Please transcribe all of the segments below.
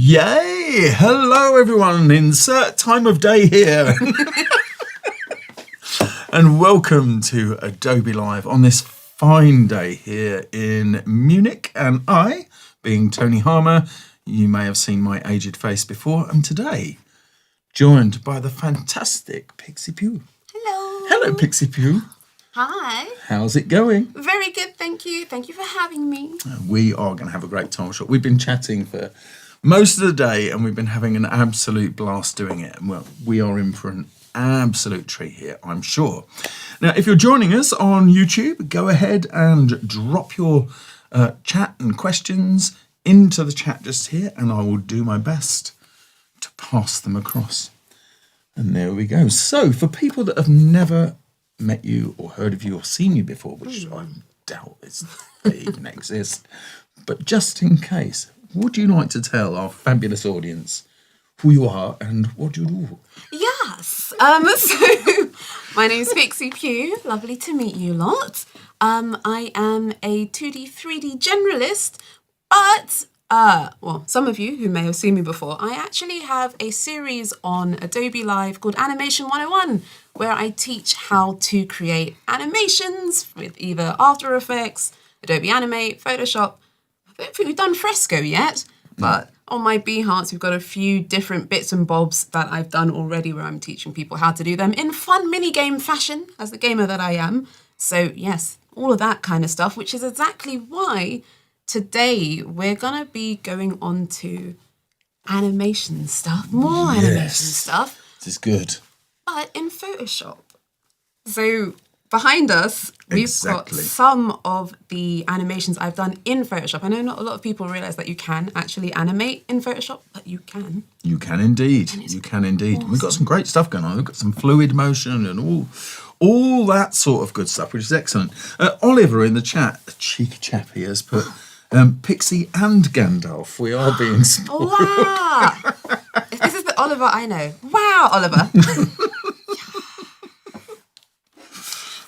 Yay! Hello everyone, insert time of day here. And welcome to Adobe Live on this fine day here in Munich. And I, being Tony Harmer, you may have seen my aged face before, and today joined by the fantastic Pixipui. Hello. Hello, Pixipui. Hi. How's it going? Very good, thank you. Thank you for having me. We are going to have a great time. We've been chatting for most of the day and we've been having an absolute blast doing it. And well, we are in for an absolute treat here, I'm sure. Now, if you're joining us on YouTube, go ahead and drop your chat and questions into the chat just here, and I will do my best to pass them across. And there we go. So, for people that have never met you or heard of you or seen you before, which I doubt they even exist, but just in case, would you like to tell our fabulous audience who you are and what you do? Yes. So my name's Pixipui. Lovely to meet you lot. I am a 2D, 3D generalist, but well, some of you who may have seen me before, I actually have a series on Adobe Live called Animation 101, where I teach how to create animations with either After Effects, Adobe Animate, Photoshop. I don't think we've done Fresco yet, but on my Behance, we've got a few different bits and bobs that I've done already where I'm teaching people how to do them in fun mini-game fashion, as the gamer that I am. So yes, all of that kind of stuff, which is exactly why today we're going to be going on to animation stuff, more animation stuff. This is good. But in Photoshop. So behind us, we've got some of the animations I've done in Photoshop. I know not a lot of people realise that you can actually animate in Photoshop, but you can. You can indeed. You can indeed. Awesome. We've got some great stuff going on. We've got some fluid motion and all that sort of good stuff, which is excellent. Oliver in the chat, a cheeky chap he has put Pixie and Gandalf. We are being spoiled. Wow! If this is the Oliver I know. Wow, Oliver.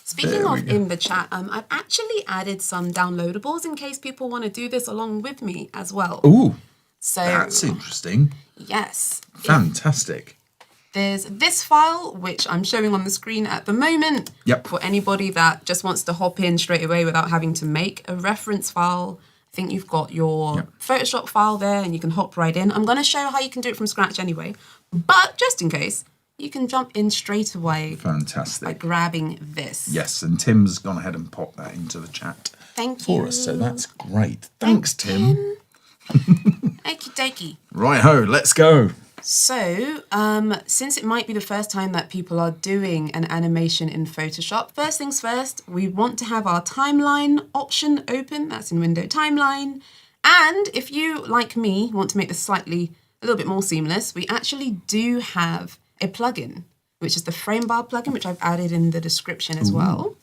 Speaking of in the chat, I've actually added some downloadables in case people want to do this along with me as well. Ooh, so that's interesting. Yes. Fantastic. There's this file, which I'm showing on the screen at the moment. Yep. For anybody that just wants to hop in straight away without having to make a reference file. I think you've got your Photoshop file there and you can hop right in. I'm going to show how you can do it from scratch anyway. But just in case, you can jump in straight away. Fantastic. By grabbing this. Yes, and Tim's gone ahead and popped that into the chat for us, so that's great. Thanks, Tim. Okie dokie. Right-ho, let's go. So, since it might be the first time that people are doing an animation in Photoshop, first things first, we want to have our timeline option open. That's in Window Timeline. And if you, like me, want to make this a little bit more seamless, we actually do have a plugin, which is the frame bar plugin, which I've added in the description as well.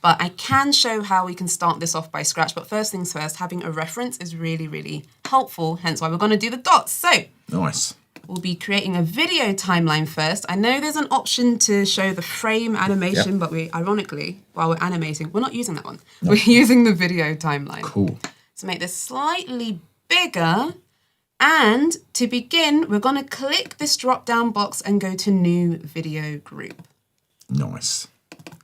But I can show how we can start this off by scratch. But first things first, having a reference is really, really helpful. Hence why we're going to do the dots. So nice. We'll be creating a video timeline first. I know there's an option to show the frame animation, but we, ironically, while we're animating, we're not using that one. No. We're using the video timeline. Cool. To make this slightly bigger. And to begin, we're going to click this drop-down box and go to New Video Group. Nice.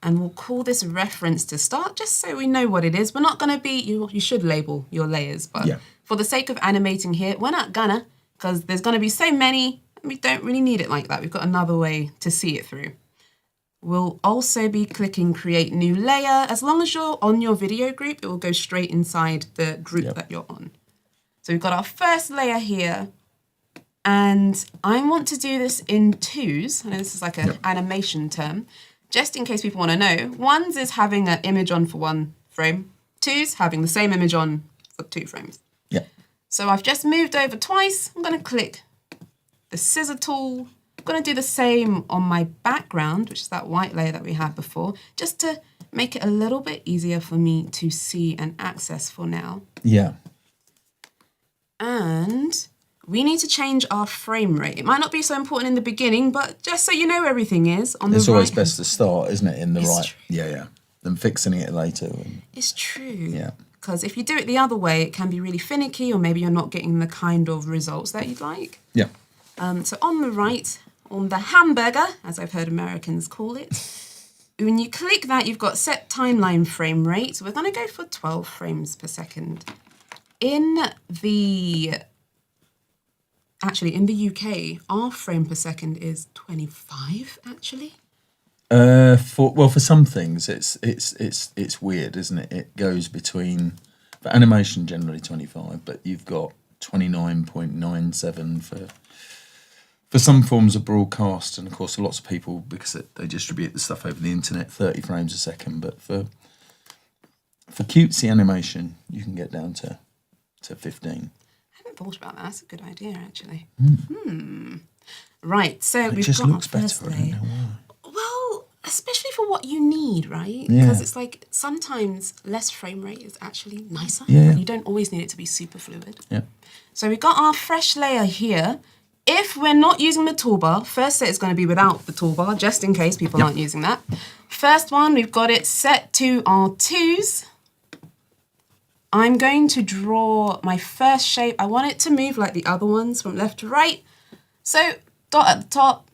And we'll call this reference to start, just so we know what it is. We're not going to be, you should label your layers, but for the sake of animating here, we're not gonna, because there's going to be so many, and we don't really need it like that. We've got another way to see it through. We'll also be clicking Create New Layer. As long as you're on your video group, it will go straight inside the group that you're on. So we've got our first layer here, and I want to do this in twos. I know this is like an animation term, just in case people want to know. Ones is having an image on for one frame. Twos, having the same image on for 2 frames. Yeah. So I've just moved over twice. I'm going to click the scissor tool. I'm going to do the same on my background, which is that white layer that we had before, just to make it a little bit easier for me to see and access for now. Yeah. And we need to change our frame rate. It might not be so important in the beginning, but just so you know everything is on the right. It's always best to start, isn't it, in the right? Yeah, yeah. Than fixing it later. It's true. Yeah. because if you do it the other way, it can be really finicky, or maybe you're not getting the kind of results that you'd like. Yeah. So on the right, on the hamburger, as I've heard Americans call it, when you click that, you've got set timeline frame rate. So we're going to go for 12 frames per second. In the UK, our frame per second is 25, actually. For some things, it's weird, isn't it? It goes between, for animation generally 25, but you've got 29.97 for some forms of broadcast, and of course lots of people, because they distribute the stuff over the internet, 30 frames a second. But for cutesy animation, you can get down to 15. I hadn't thought about that. That's a good idea, actually. Right, so It we've just got looks our first better. I don't layer. know why. Well, especially for what you need, right? Yeah. Because it's like sometimes less frame rate is actually nicer. Yeah. And you don't always need it to be super fluid. Yeah. So we've got our fresh layer here. If we're not using the toolbar, first set is going to be without the toolbar, just in case people aren't using that. First one, we've got it set to our 2s. I'm going to draw my first shape. I want it to move like the other ones from left to right. So dot at the top,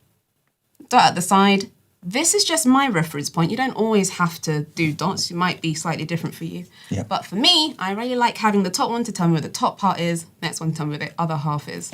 dot at the side. This is just my reference point. You don't always have to do dots. It might be slightly different for you. Yeah. But for me, I really like having the top one to tell me where the top part is, next one to tell me where the other half is.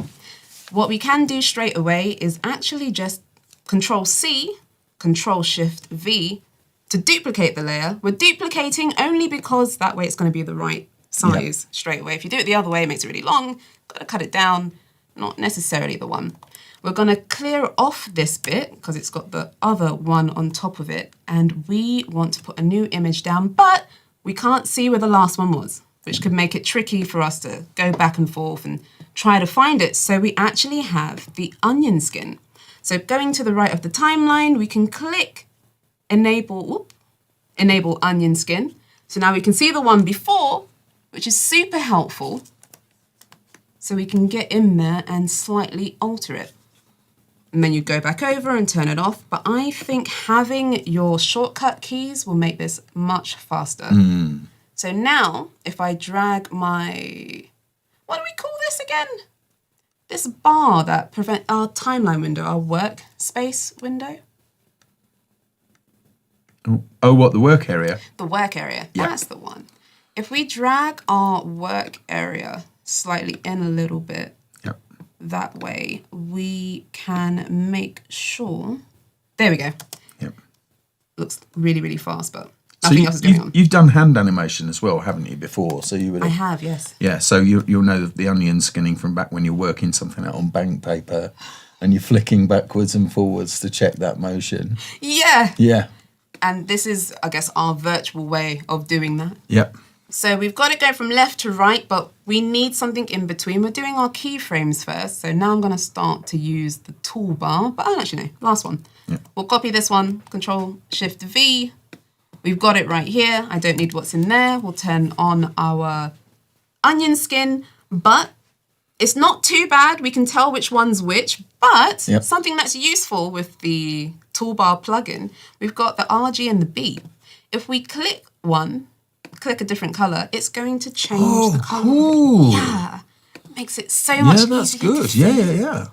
What we can do straight away is actually just Control-C, Control-Shift-V to duplicate the layer. We're duplicating only because that way it's going to be the right size straight away. If you do it the other way, it makes it really long. Got to cut it down, not necessarily the one. We're going to clear off this bit because it's got the other one on top of it, and we want to put a new image down, but we can't see where the last one was, which could make it tricky for us to go back and forth and try to find it. So we actually have the onion skin. So going to the right of the timeline, we can click enable onion skin. So now we can see the one before, which is super helpful. So we can get in there and slightly alter it. And then you go back over and turn it off. But I think having your shortcut keys will make this much faster. So now, if I drag my, what do we call this again? This bar that prevents our timeline window, our workspace window. Oh, what, the work area? The work area, Yeah. that's the one. If we drag our work area slightly in a little bit, that way we can make sure, there we go. Yep. Looks really, really fast, but So nothing else is going on. you've done hand animation as well, haven't you, before? So you would I have, yes. Yeah, so you'll know the onion skinning from back when you're working something out on bank paper and you're flicking backwards and forwards to check that motion. Yeah. Yeah. And this is, I guess, our virtual way of doing that. Yep. So we've got to go from left to right, but we need something in between. We're doing our keyframes first. So now I'm going to start to use the toolbar. But actually, no, last one. Yeah. We'll copy this one, Control-Shift-V. We've got it right here. I don't need what's in there. We'll turn on our onion skin, but it's not too bad. We can tell which one's which, but something that's useful with the toolbar plugin, we've got the RG and the B. If we click one, click a different color, it's going to change the color. Cool. Yeah, makes it so much easier. Yeah, that's good. To Yeah.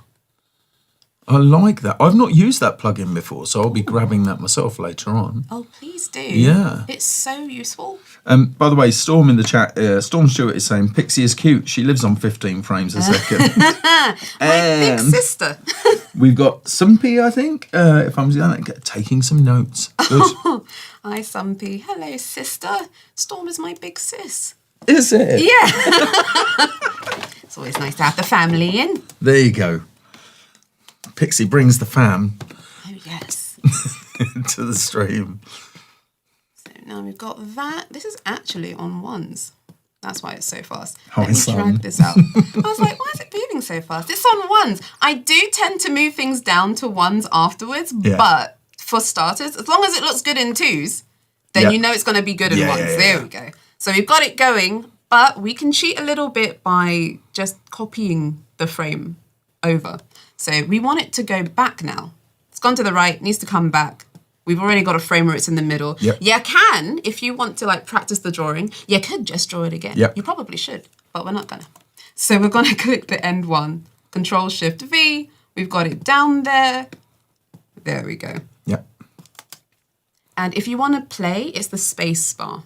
I like that. I've not used that plugin before, so I'll be grabbing that myself later on. Oh, please do. Yeah. It's so useful. By the way, Storm in the chat, Storm Stewart is saying, Pixie is cute. She lives on 15 frames a second. My big sister. We've got Sumpy, I think, if I'm taking some notes. Good. Hi, Sumpy. Hello, sister. Storm is my big sis. Is it? Yeah. It's always nice to have the family in. There you go. Pixie brings the fam Oh, yes. to the stream. So now we've got that. This is actually on ones. That's why it's so fast. Hi, Let me son. drag this out. I was like, why is it moving so fast? It's on ones. I do tend to move things down to ones afterwards, but for starters, as long as it looks good in twos, then you know it's going to be good in ones. There we go. So we've got it going, but we can cheat a little bit by just copying the frame over. So we want it to go back now. It's gone to the right, needs to come back. We've already got a frame where it's in the middle. Yep. You can, if you want to like practice the drawing, you could just draw it again. Yep. You probably should, but we're not gonna. So we're gonna click the end one, Control-Shift-V. We've got it down there. There we go. Yep. And if you want to play, it's the space bar,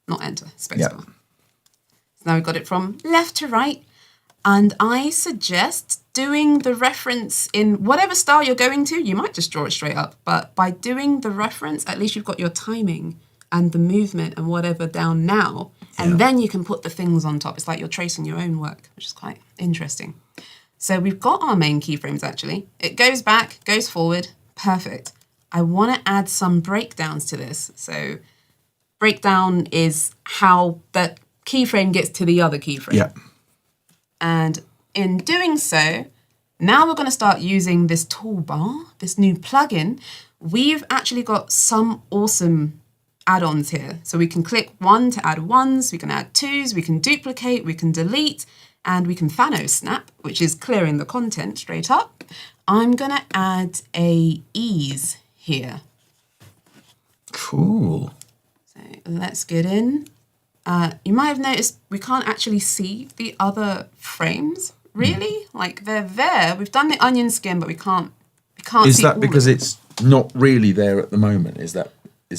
not enter, space Yep. bar. So now we've got it from left to right. And I suggest doing the reference in whatever style you're going to. You might just draw it straight up, but by doing the reference, at least you've got your timing and the movement and whatever down now. And then you can put the things on top. It's like you're tracing your own work, which is quite interesting. So we've got our main keyframes actually. It goes back, goes forward, perfect. I want to add some breakdowns to this. So breakdown is how the keyframe gets to the other keyframe. Yep. And in doing so, now we're going to start using this toolbar, this new plugin. We've actually got some awesome add-ons here. So we can click 1 to add 1s, we can add 2s, we can duplicate, we can delete, and we can Thanos snap, which is clearing the content straight up. I'm going to add a ease here. Cool. So let's get in. You might have noticed we can't actually see the other frames, really. Like they're there. We've done the onion skin, but we can't Is see that all because of it. it's not really there at the moment? Is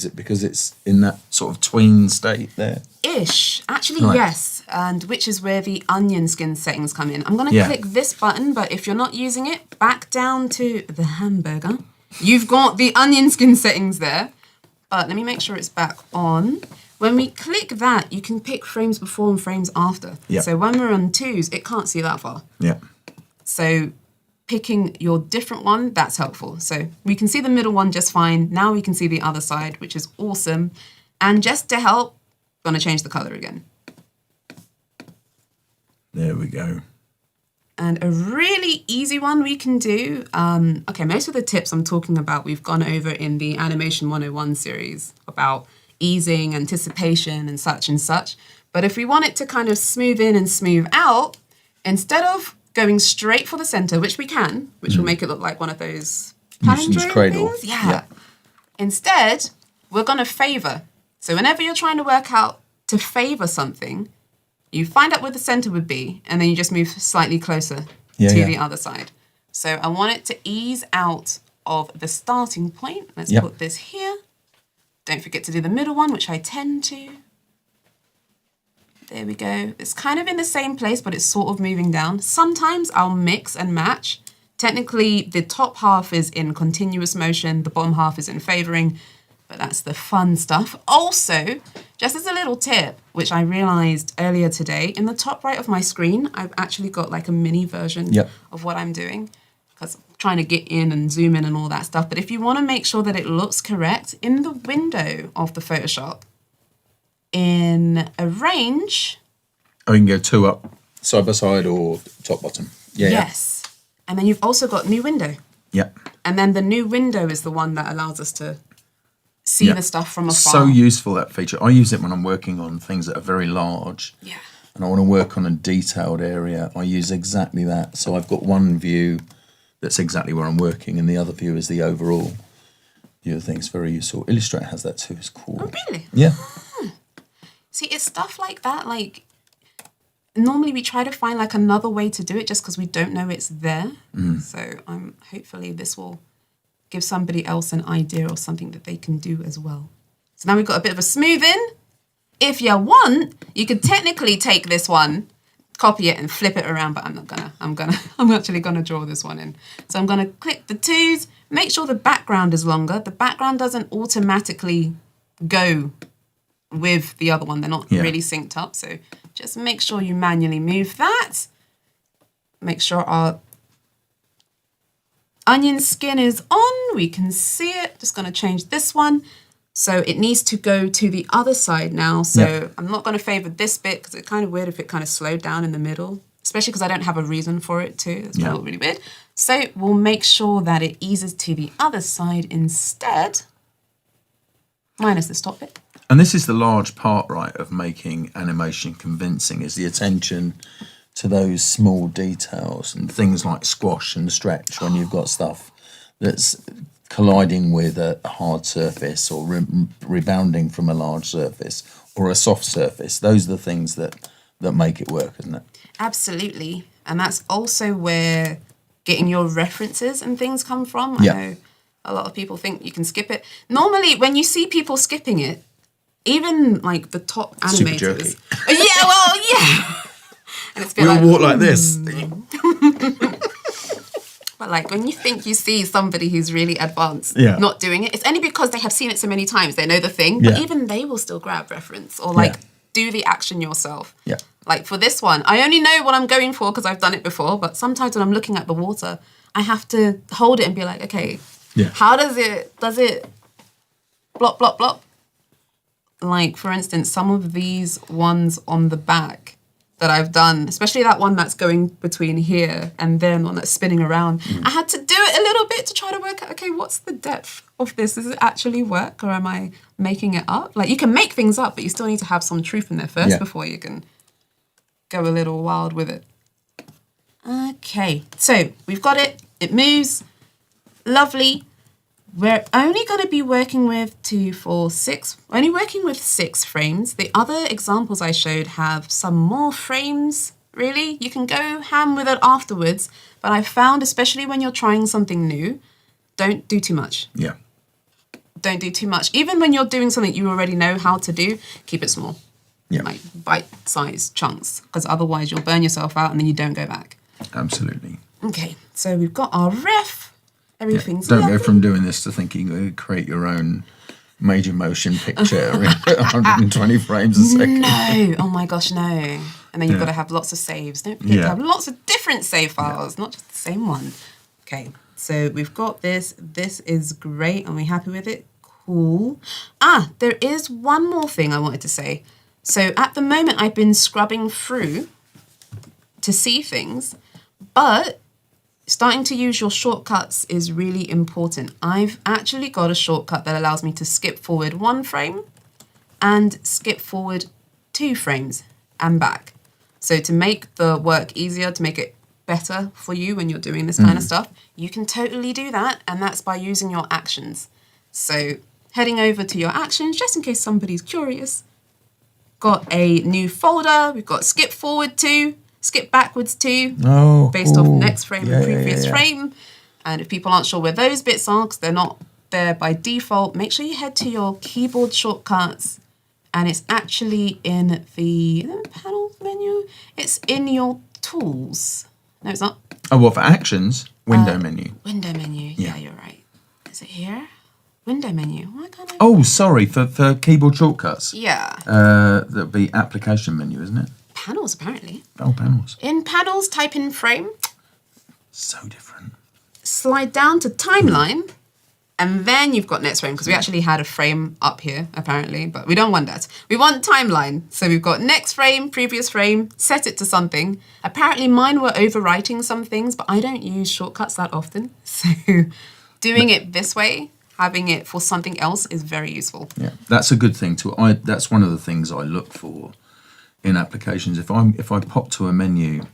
it because it's in that sort of tween state there? Ish. Actually, Right. yes. And which is where the onion skin settings come in. I'm going to Yeah. click this button, but if you're not using it, back down to the hamburger. You've got the onion skin settings there. But let me make sure it's back on. When we click that, you can pick frames before and frames after. Yeah. So when we're on 2s, it can't see that far. Yeah. So picking your different one, that's helpful. So we can see the middle one just fine. Now we can see the other side, which is awesome. And just to help, I'm going to change the color again. There we go. And a really easy one we can do. Okay, most of the tips I'm talking about, we've gone over in the Animation 101 series about easing, anticipation, and such and such. But if we want it to kind of smooth in and smooth out, instead of going straight for the center, which we can, which will make it look like one of those Newton's palindrome cradle. things. Yeah. Instead, we're going to favor. So whenever you're trying to work out to favor something, you find out where the center would be, and then you just move slightly closer to the other side. So I want it to ease out of the starting point. Let's put this here. Don't forget to do the middle one, which I tend to. There we go. It's kind of in the same place, but it's sort of moving down. Sometimes I'll mix and match. Technically, the top half is in continuous motion, the bottom half is in favoring, but that's the fun stuff. Also, just as a little tip, which I realized earlier today, in the top right of my screen, I've actually got like a mini version of what I'm doing, because I'm trying to get in and zoom in and all that stuff. But if you want to make sure that it looks correct, in the window of the Photoshop, in arrange. Oh, you can go 2 up, side by side or top bottom. Yeah. Yes. And then you've also got new window. Yeah. And then the new window is the one that allows us to see the stuff from afar. So useful, that feature. I use it when I'm working on things that are very large. Yeah. And I want to work on a detailed area. I use exactly that. So I've got one view that's exactly where I'm working, and the other view is the overall view of things. Very useful. Illustrator has that too. It's cool. Oh, really? Yeah. See, it's stuff like that. Like, normally we try to find like another way to do it just because we don't know it's there. So hopefully this will give somebody else an idea or something that they can do as well. So now we've got a bit of a smoothing. If you want, you could technically take this one, copy it and flip it around, but I'm not gonna. I'm actually gonna draw this one in. So I'm gonna click the 2s, make sure the background is longer. The background doesn't automatically go with the other one. They're not really synced up. So just make sure you manually move that. Make sure our onion skin is on. We can see it. Just going to change this one. So it needs to go to the other side now. So I'm not going to favor this bit because it's kind of weird if it kind of slowed down in the middle, especially because I don't have a reason for it to. It's going to look really weird. So we'll make sure that it eases to the other side instead, minus the stop bit. And this is the large part, right, of making animation convincing, is the attention to those small details and things like squash and stretch when you've got stuff that's colliding with a hard surface or rebounding from a large surface or a soft surface. Those are the things that make it work, isn't it? Absolutely. And that's also where getting your references and things come from. Yeah. I know a lot of people think you can skip it. Normally, when you see people skipping it, even like the top Super animators. jerky. Yeah, well, yeah. And it's We all walk like this. But like when you think you see somebody who's really advanced Yeah. not doing it, it's only because they have seen it so many times. They know the thing, but Yeah. even they will still grab reference or like do the action yourself. Yeah. Like for this one, I only know what I'm going for because I've done it before. But sometimes when I'm looking at the water, I have to hold it and be like, okay, how does it blop, blop, blop? Like for instance, some of these ones on the back that I've done, especially that one that's going between here and then one that's spinning around, I had to do it a little bit to try to work out, okay, what's the depth of this? Does it actually work or am I making it up? Like you can make things up, but you still need to have some truth in there first before you can go a little wild with it. Okay, so we've got it. It moves. Lovely. We're only going to be working with 6 frames. The other examples I showed have some more frames, really. You can go ham with it afterwards, but I found, especially when you're trying something new, don't do too much. Yeah. Don't do too much. Even when you're doing something you already know how to do, keep it small. Yeah. Like bite-sized chunks, because otherwise you'll burn yourself out and then you don't go back. Absolutely. Okay, so we've got our ref. Everything's Don't lovely. go from doing this to thinking you could create your own major motion picture in 120 frames a second. No, oh my gosh, no. And then you've got to have lots of saves. Don't forget to have lots of different save files, not just the same one. Okay, so we've got this. This is great. Are we happy with it? Cool. There is one more thing I wanted to say. So at the moment, I've been scrubbing through to see things, but starting to use your shortcuts is really important. I've actually got a shortcut that allows me to skip forward 1 frame and skip forward 2 frames and back. So to make the work easier, to make it better for you when you're doing this kind of stuff, you can totally do that, and that's by using your actions. So heading over to your actions, just in case somebody's curious, got a new folder, we've got skip forward 2, skip backwards 2, based off next frame and previous frame. And if people aren't sure where those bits are, because they're not there by default, make sure you head to your keyboard shortcuts, and it's actually in the panel menu. It's in your tools. No, it's not. Oh, what, for actions? Window menu. Window menu. Yeah, you're right. Is it here? Window menu. Why can't I? Oh, sorry, for keyboard shortcuts. Yeah. That'd be application menu, isn't it? Panels, apparently. Oh, panels. In panels, type in frame. So different. Slide down to timeline, and then you've got next frame, because we actually had a frame up here, apparently, but we don't want that. We want timeline. So we've got next frame, previous frame, set it to something. Apparently mine were overwriting some things, but I don't use shortcuts that often. So doing it this way, having it for something else is very useful. Yeah, that's a good thing that's one of the things I look for in applications. If I pop to a menu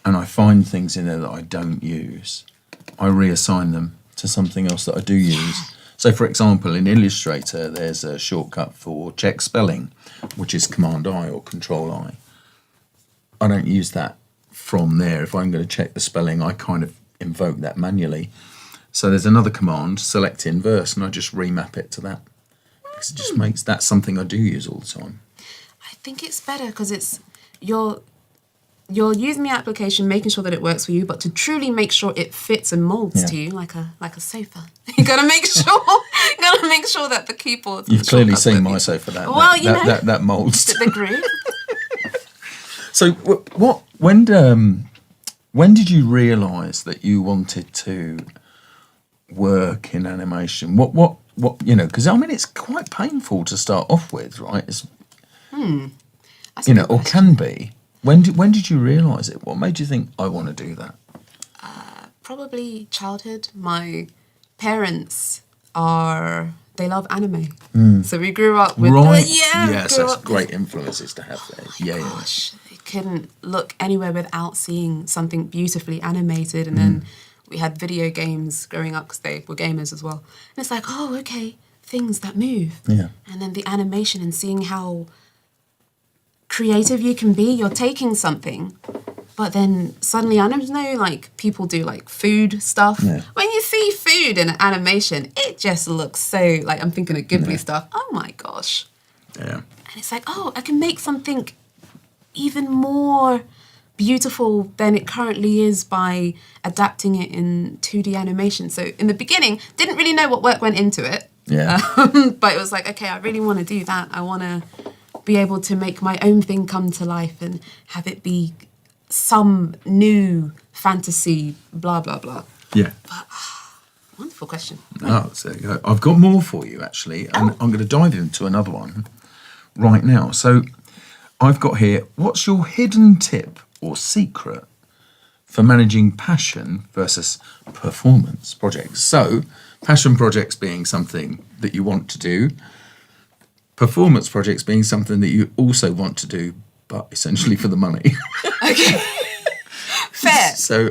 and I find things in there that I don't use, I reassign them to something else that I do use. So for example, in Illustrator, there's a shortcut for check spelling, which is Command I or Control I. I don't use that from there. If I'm going to check the spelling, I kind of invoke that manually. So there's another command, select inverse, and I just remap it to that. Because it just makes that something I do use all the time. I think it's better because it's you're using the application, making sure that it works for you, but to truly make sure it fits and molds to you like a sofa. You gotta make sure that the keyboard. You've clearly seen my sofa. That molds. The groove. So when did you realise that you wanted to work in animation? What because I mean it's quite painful to start off with, right? It's or can be. When did you realise it? What made you think I want to do that? Probably childhood. My parents they love anime, so we grew up with yes, that's great influences to have there. Gosh, they couldn't look anywhere without seeing something beautifully animated, and then we had video games growing up because they were gamers as well. And it's like, oh, okay, things that move. Yeah. And then the animation and seeing how creative you can be. You're taking something, but then suddenly, I don't know, like people do like food stuff. Yeah. When you see food in an animation, it just looks so, like, I'm thinking of Ghibli stuff. Oh my gosh. Yeah. And it's like, oh, I can make something even more beautiful than it currently is by adapting it in 2D animation. So in the beginning, didn't really know what work went into it. Yeah. But it was like, okay, I really want to do that. I want to be able to make my own thing come to life and have it be some new fantasy, blah, blah, blah. Yeah. Wonderful question. Oh, so there you go. I've got more for you, actually. And I'm going to dive into another one right now. So I've got here, what's your hidden tip or secret for managing passion versus performance projects? So passion projects being something that you want to do, performance projects being something that you also want to do, but essentially for the money. Okay. Fair. So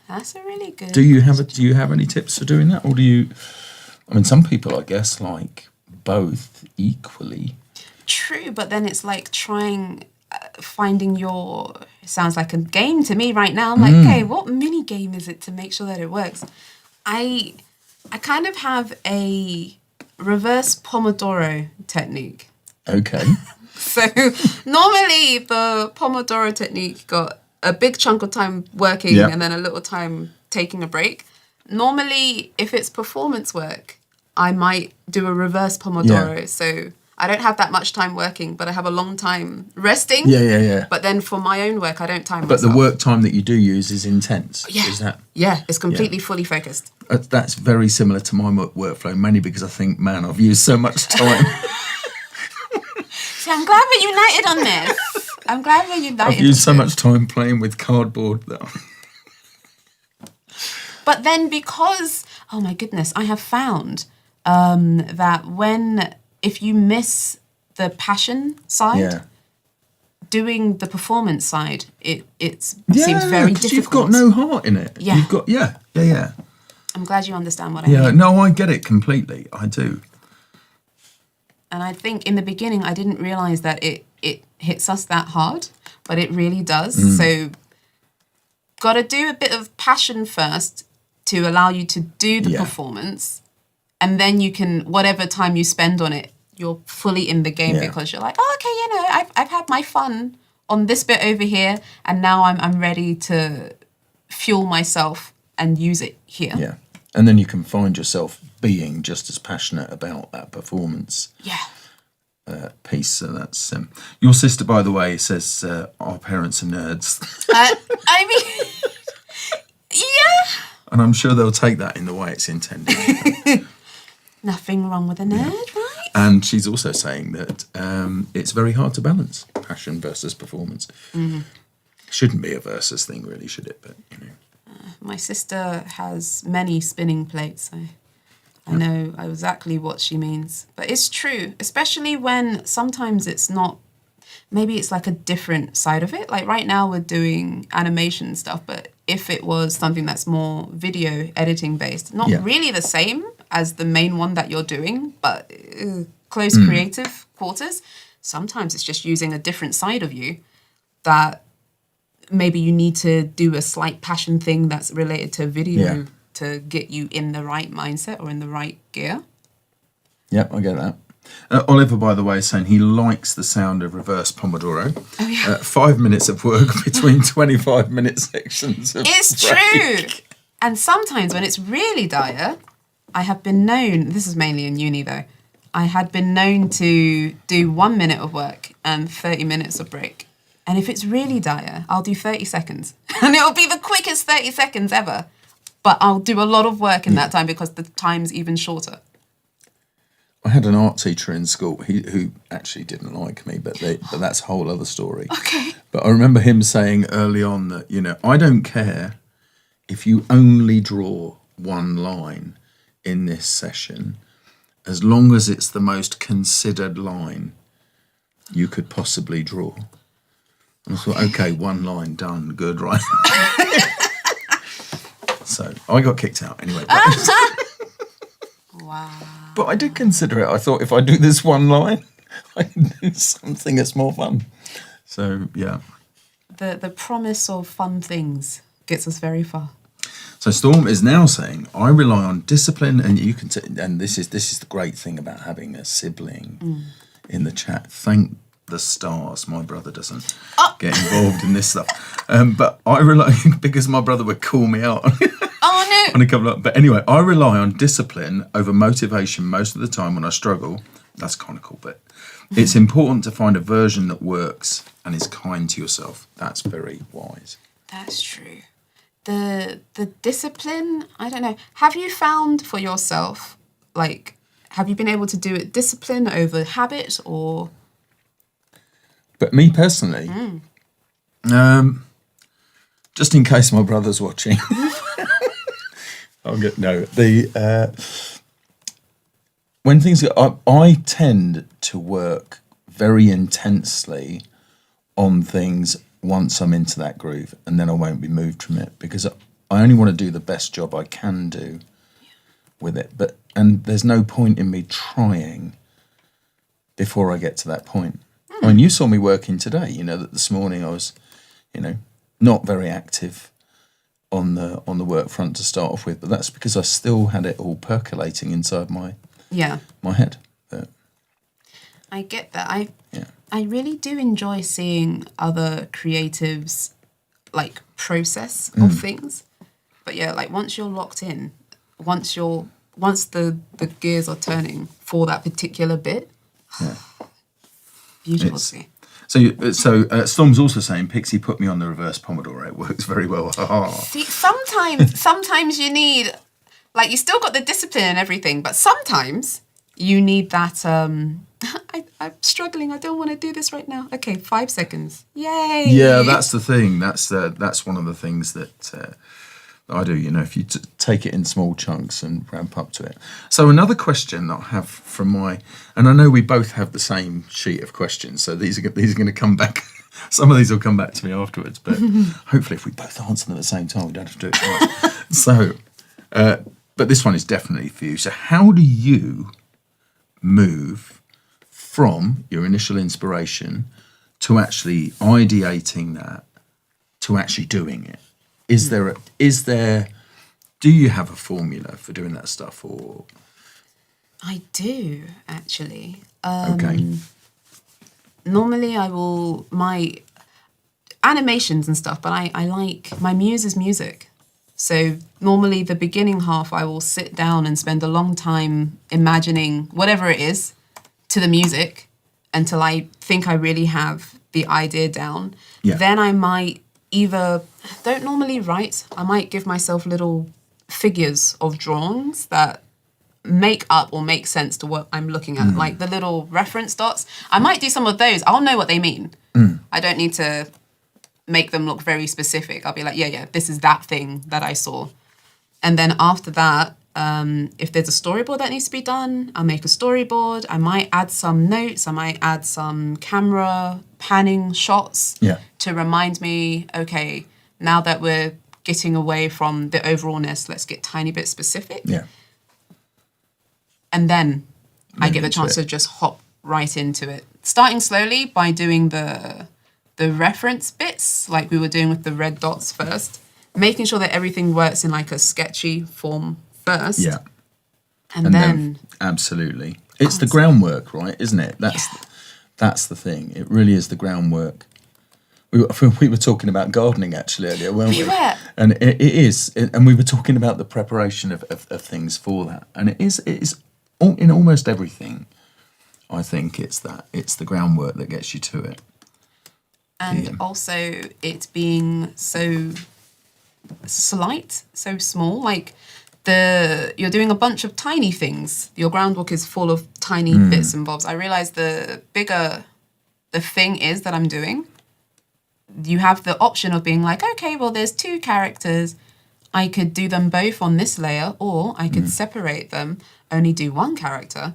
That's a really good. do you have any tips for doing that? Or do you, I mean, some people, I guess, like both equally. True, but then it's like trying, finding your, it sounds like a game to me right now. I'm like, okay, what mini game is it to make sure that it works? I kind of have a reverse Pomodoro technique. Okay. So normally the Pomodoro technique got a big chunk of time working and then a little time taking a break. Normally, if it's performance work, I might do a reverse Pomodoro. Yeah. So I don't have that much time working, but I have a long time resting. Yeah. But then for my own work, I don't time But myself. the work time that you do use is intense. Yeah. Is that? Yeah, it's completely fully focused. That's very similar to my workflow, mainly because I think, man, I've used so much time. So I'm glad we're united on this. I'm glad we're united. I've used so much time playing with cardboard that But then because, oh my goodness, I have found that if you miss the passion side, doing the performance side, it seems very difficult. You've got no heart in it. Yeah. You've got, yeah. I'm glad you understand what I mean. Yeah, no, I get it completely. I do. And I think in the beginning, I didn't realize that it hits us that hard, but it really does. So got to do a bit of passion first to allow you to do the performance. And then you can, whatever time you spend on it, you're fully in the game because you're like, oh, okay, I've had my fun on this bit over here. And now I'm ready to fuel myself and use it here. Yeah. And then you can find yourself being just as passionate about that performance piece. So that's your sister, by the way, says our parents are nerds. I mean, yeah. And I'm sure they'll take that in the way it's intended. Nothing wrong with a nerd, right? And she's also saying that it's very hard to balance passion versus performance. Shouldn't be a versus thing, really, should it? But my sister has many spinning plates, so I know exactly what she means. But it's true, especially when sometimes it's not, maybe it's like a different side of it. Like right now we're doing animation stuff, but if it was something that's more video editing based, not really the same as the main one that you're doing, but close creative quarters, sometimes it's just using a different side of you that maybe you need to do a slight passion thing that's related to video to get you in the right mindset or in the right gear. Yep, I get that. Oliver, by the way, is saying he likes the sound of reverse Pomodoro. Oh, yeah. 5 minutes of work between 25-minute sections of It's break. true. And sometimes when it's really dire, I have been known, this is mainly in uni though, I had been known to do 1 minute of work and 30 minutes of break. And if it's really dire, I'll do 30 seconds. And it'll be the quickest 30 seconds ever. But I'll do a lot of work in that time because the time's even shorter. I had an art teacher in school who actually didn't like me, but that's a whole other story. Okay. But I remember him saying early on that, I don't care if you only draw one line in this session, as long as it's the most considered line you could possibly draw. And I thought, okay, one line done, good, right? So I got kicked out anyway. Wow. But I did consider it. I thought if I do this one line, I can do something that's more fun. So, yeah. The promise of fun things gets us very far. So Storm is now saying, I rely on discipline, and you can. And this is the great thing about having a sibling in the chat. Thank the stars, my brother doesn't get involved in this stuff. But I rely because my brother would call me out. Oh no! On a couple of, but anyway, I rely on discipline over motivation most of the time when I struggle. That's kind of cool, but it's important to find a version that works and is kind to yourself. That's very wise. That's true. The discipline, I don't know. Have you found for yourself, like, have you been able to do it discipline over habit or? But me personally, just in case my brother's watching. When things I tend to work very intensely on things once I'm into that groove, and then I won't be moved from it because I only want to do the best job I can do with it. And there's no point in me trying before I get to that point. I mean, you saw me working today. You know that this morning I was, not very active on the work front to start off with, but that's because I still had it all percolating inside my head. I get that. I really do enjoy seeing other creatives like process of things. But yeah, like once you're locked in, once the gears are turning for that particular bit, beautiful to see. So Storm's also saying, Pixie put me on the reverse Pomodoro. It works very well. See, sometimes you need, like, you still got the discipline and everything, but sometimes you need that, I'm struggling. I don't want to do this right now. Okay, 5 seconds. Yay. Yeah, that's the thing. That's one of the things that I do, if you take it in small chunks and ramp up to it. So another question that I have from and I know we both have the same sheet of questions, so these are going to come back. Some of these will come back to me afterwards, but hopefully if we both answer them at the same time, we don't have to do it twice. So, but this one is definitely for you. So how do you move from your initial inspiration to actually ideating that to actually doing it? Do you have a formula for doing that stuff, or? I do, actually. Okay. Normally my animations and stuff, but I like, my muse is music. So normally the beginning half, I will sit down and spend a long time imagining whatever it is to the music until I think I really have the idea down. Yeah. Then I might don't normally write. I might give myself little figures of drawings that make up or make sense to what I'm looking at, like the little reference dots. I might do some of those. I'll know what they mean. I don't need to make them look very specific. I'll be like, yeah, this is that thing that I saw. And then after that, if there's a storyboard that needs to be done, I'll make a storyboard. I might add some notes. I might add some camera panning shots to remind me, okay, now that we're getting away from the overallness, let's get tiny bit specific. Yeah. And then I get the chance to just hop right into it. Starting slowly by doing the reference bits, like we were doing with the red dots first, making sure that everything works in like a sketchy form first. Yeah. And then absolutely. It's the groundwork, right? Isn't it? That's the thing. It really is the groundwork. We were talking about gardening actually earlier, weren't we? And it is. And we were talking about the preparation of things for that. And it is in almost everything, I think it's the groundwork that gets you to it. And also it being so slight, so small, like you're doing a bunch of tiny things. Your groundwork is full of tiny bits and bobs. I realize the bigger the thing is that I'm doing, you have the option of being like, okay, well, there's 2 characters. I could do them both on this layer, or I could separate them, only do 1 character,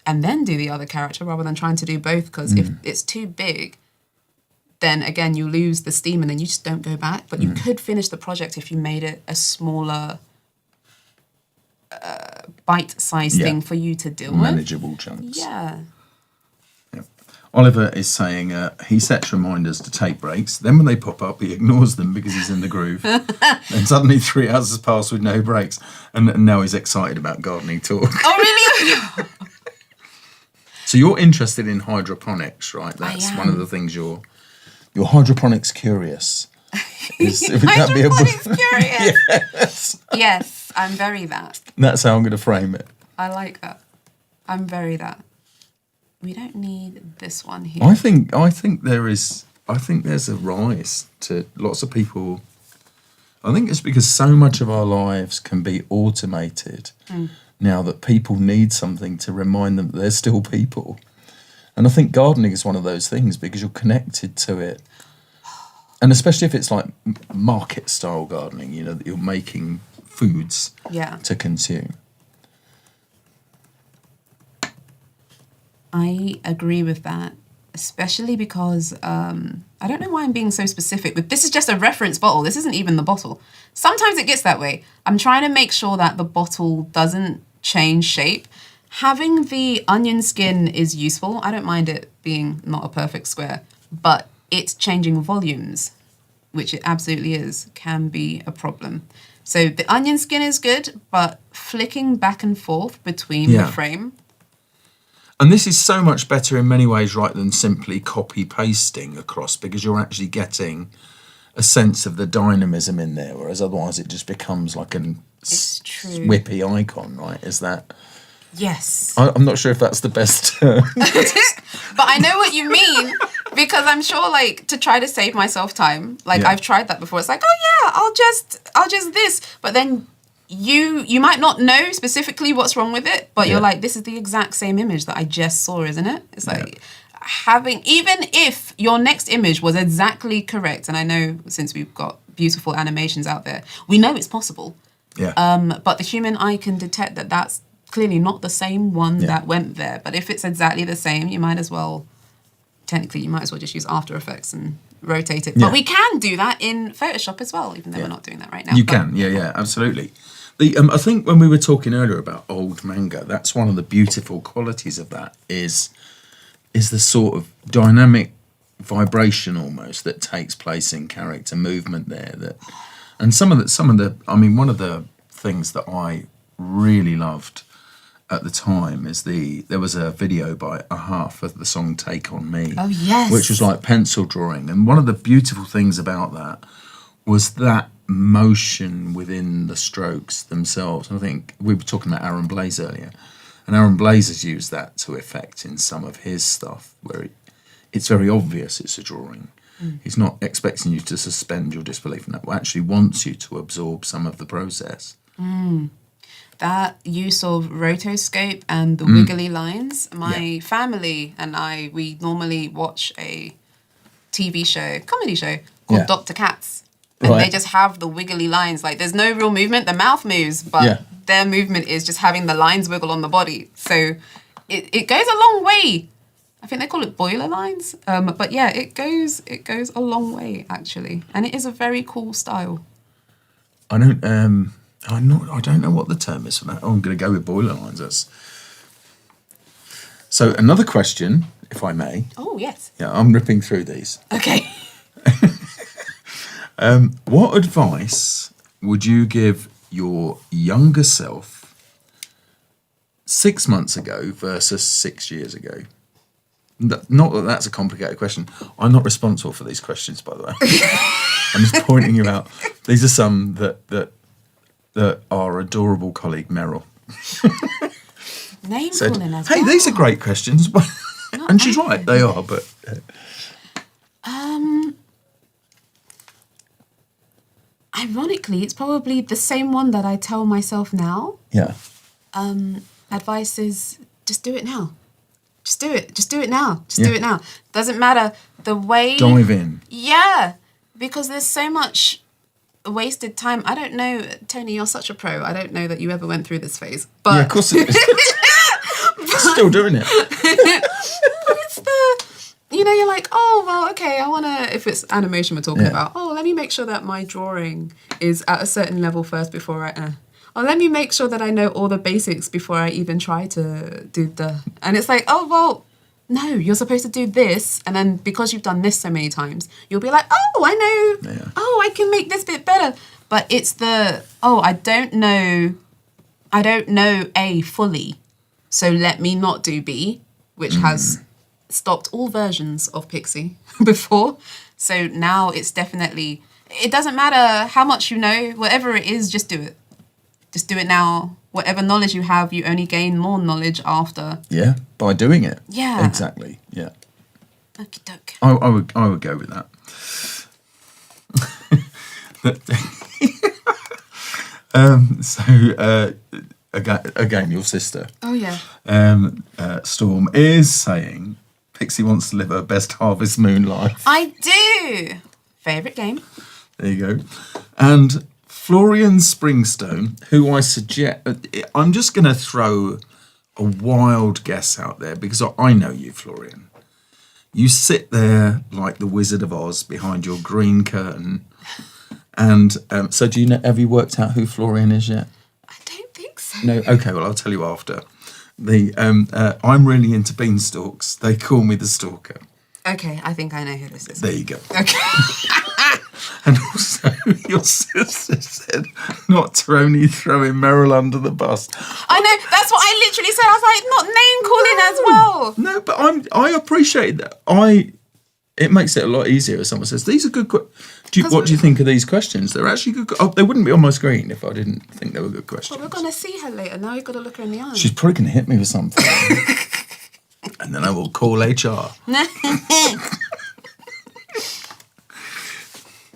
and then do the other character rather than trying to do both. Because if it's too big, then again, you lose the steam and then you just don't go back. But you could finish the project if you made it a smaller bite-sized thing for you to deal with. Manageable chunks. Yeah. Oliver is saying he sets reminders to take breaks. Then when they pop up, he ignores them because he's in the groove. And suddenly 3 hours has passed with no breaks. And now he's excited about gardening talk. Oh, really? So you're interested in hydroponics, right? That's one of the things you're hydroponics curious. Hydroponics curious. Yes. Yes, I'm very that. That's how I'm going to frame it. I like that. I'm very that. We don't need this one here. I think there's a rise to lots of people. I think it's because so much of our lives can be automated now that people need something to remind them that they're still people. And I think gardening is one of those things because you're connected to it. And especially if it's like market style gardening, you know, that you're making foods to consume. I agree with that, especially because I don't know why I'm being so specific, but this is just a reference bottle. This isn't even the bottle. Sometimes it gets that way. I'm trying to make sure that the bottle doesn't change shape. Having the onion skin is useful. I don't mind it being not a perfect square, but it's changing volumes, which it absolutely is, can be a problem. So the onion skin is good, but flicking back and forth between the frame. And this is so much better in many ways, right, than simply copy-pasting across, because you're actually getting a sense of the dynamism in there, whereas otherwise it just becomes like an whippy icon, right? Is that... Yes. I'm not sure if that's the best term. But I know what you mean, because I'm sure, like, to try to save myself time, like, I've tried that before. It's like, oh, yeah, I'll just this. But then... You might not know specifically what's wrong with it, but you're like, this is the exact same image that I just saw, isn't it? It's like even if your next image was exactly correct, and I know since we've got beautiful animations out there, we know it's possible. Yeah. But the human eye can detect that that's clearly not the same one that went there. But if it's exactly the same, you might as well just use After Effects and rotate it. But we can do that in Photoshop as well, even though we're not doing that right now. You can, absolutely. I think when we were talking earlier about old manga, that's one of the beautiful qualities of that is the sort of dynamic vibration almost that takes place in character movement there. And one of the things that I really loved at the time is there was a video by Aha for the song Take On Me. Oh, yes. Which was like pencil drawing. And one of the beautiful things about that was that motion within the strokes themselves. I think we were talking about Aaron Blaze earlier, and Aaron Blaze has used that to effect in some of his stuff where it's very obvious it's a drawing. He's not expecting you to suspend your disbelief in that, but actually wants you to absorb some of the process. That use of rotoscope and the wiggly lines. My family and I, we normally watch a comedy show called Dr. Katz. And they just have the wiggly lines. Like, there's no real movement. The mouth moves, but their movement is just having the lines wiggle on the body. So it goes a long way. I think they call it boiler lines. But yeah, it goes a long way, actually. And it is a very cool style. I don't know what the term is for that. I'm going to go with boiler lines. So another question, if I may. Oh, yes. Yeah, I'm ripping through these. Okay. What advice would you give your younger self 6 months ago versus 6 years ago? Not that that's a complicated question. I'm not responsible for these questions, by the way. I'm just pointing you out. These are some that our adorable colleague Meryl said, hey, these are great questions. And she's right, they are, but... Ironically, it's probably the same one that I tell myself now. Yeah. Advice is just do it now. Just do it. Just do it now. Just do it now. Doesn't matter the way. Dive in. Yeah, because there's so much wasted time. I don't know, Tony, you're such a pro. I don't know that you ever went through this phase. But yeah, of course it is. Still doing it. But it's you're like, oh, well, okay, I want to, if it's animation we're talking about, let me make sure that my drawing is at a certain level first before or let me make sure that I know all the basics before I even try to do and it's like, oh, well, no, you're supposed to do this. And then because you've done this so many times, you'll be like, oh, I know. Yeah. Oh, I can make this bit better. But it's I don't know A fully. So let me not do B, which has stopped all versions of Pixie before. So now it's definitely, it doesn't matter how much you know, whatever it is, just do it. Just do it now. Whatever knowledge you have, you only gain more knowledge after. Yeah, by doing it. Yeah. Exactly, yeah. Okie doke. I would go with that. Again, your sister. Oh, yeah. Storm is saying Pixie wants to live her best Harvest Moon life. I do. Favourite game. There you go. And Florian Springstone, who I suggest... I'm just going to throw a wild guess out there because I know you, Florian. You sit there like the Wizard of Oz behind your green curtain. And so do you know, have you worked out who Florian is yet? I don't think so. No? Okay, well, I'll tell you after. I'm really into beanstalks. They call me the stalker. Okay, I think I know who this is. There you go. Okay. And also, your sister said not to only throwing Meryl under the bus. I know, that's what I literally said. I was like, not name calling as well. No, but I appreciate that. It makes it a lot easier if someone says, these are good questions. What do you think of these questions? They're actually good. They wouldn't be on my screen if I didn't think they were good questions. Well, we're going to see her later. Now you've got to look her in the eye. She's probably going to hit me with something. And then I will call HR.